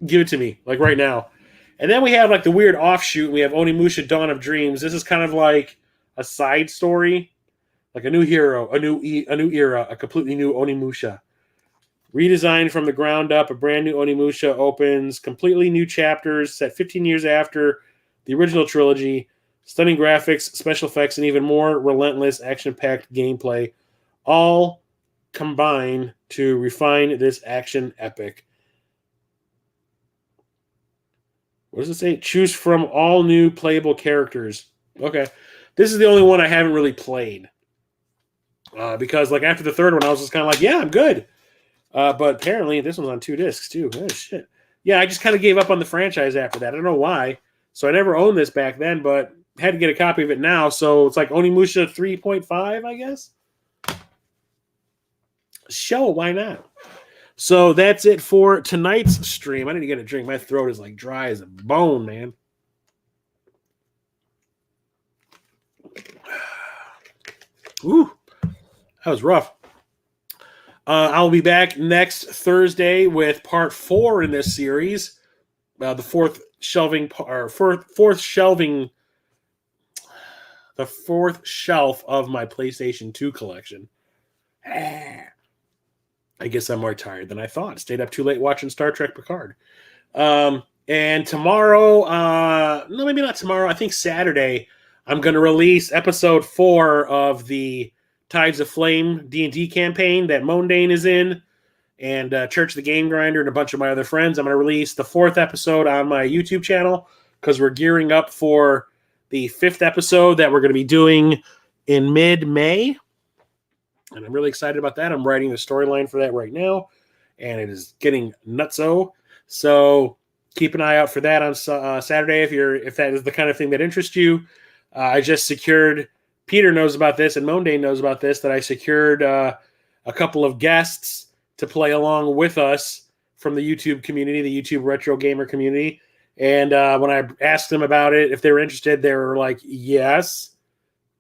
Give it to me, like right now. And then we have like the weird offshoot. We have Onimusha Dawn of Dreams. This is kind of like a side story. Like a new hero, a new era, a completely new Onimusha. Redesigned from the ground up, a brand new Onimusha opens, completely new chapters set 15 years after the original trilogy. Stunning graphics, special effects, and even more relentless, action-packed gameplay, all combine to refine this action epic. What does it say? Choose from all new playable characters. Okay. This is the only one I haven't really played. Because like after the third one, I was just kind of like, yeah, I'm good. But apparently this one's on 2 discs too. Oh, shit. Yeah, I just kind of gave up on the franchise after that. I don't know why. So I never owned this back then, but had to get a copy of it now. So it's like Onimusha 3.5, I guess. Show, why not? So that's it for tonight's stream. I need to get a drink. My throat is like dry as a bone, man. Ooh, that was rough. I'll be back next Thursday with part 4 in this series. The fourth shelving shelf of my PlayStation 2 collection. I guess I'm more tired than I thought. Stayed up too late watching Star Trek Picard. And tomorrow, no, maybe not tomorrow. I think Saturday, I'm going to release episode 4 of the Tides of Flame D&D campaign that Mondane is in, and Church the Game Grinder and a bunch of my other friends. I'm going to release the 4th episode on my YouTube channel because we're gearing up for the 5th episode that we're going to be doing in mid-May. And I'm really excited about that. I'm writing the storyline for that right now, and it is getting nutso. So keep an eye out for that on Saturday if that is the kind of thing that interests you. I just secured, Peter knows about this and Mondane knows about this, that I secured a couple of guests to play along with us from the YouTube community, the YouTube retro gamer community. And when I asked them about it, if they were interested, they were like, yes,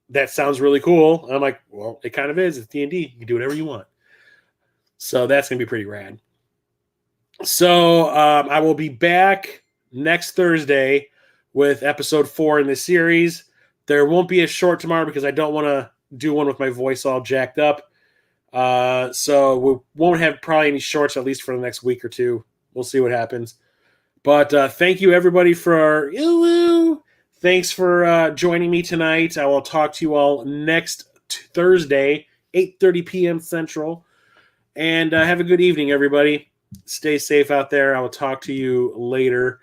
that sounds really cool. I'm like, well, it kind of is. It's D&D. You can do whatever you want. So that's going to be pretty rad. So I will be back next Thursday with episode 4 in this series. There won't be a short tomorrow because I don't want to do one with my voice all jacked up. So we won't have probably any shorts, at least for the next week or two. We'll see what happens. But thank you, everybody, for thanks for joining me tonight. I will talk to you all next Thursday, 8:30 p.m. Central. And have a good evening, everybody. Stay safe out there. I will talk to you later.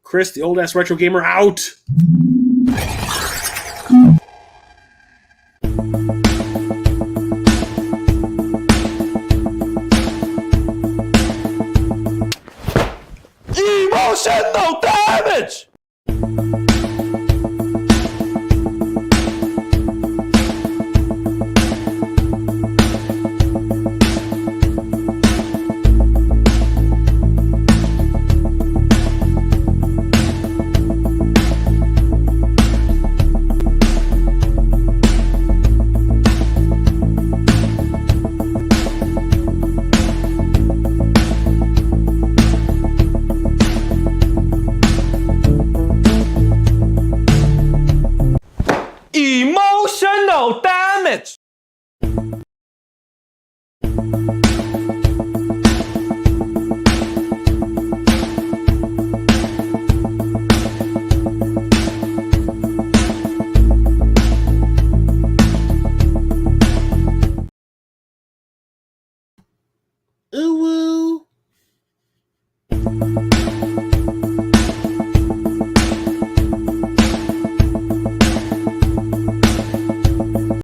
Chris, the old ass retro gamer, out. Emotional damage! Emotional damage!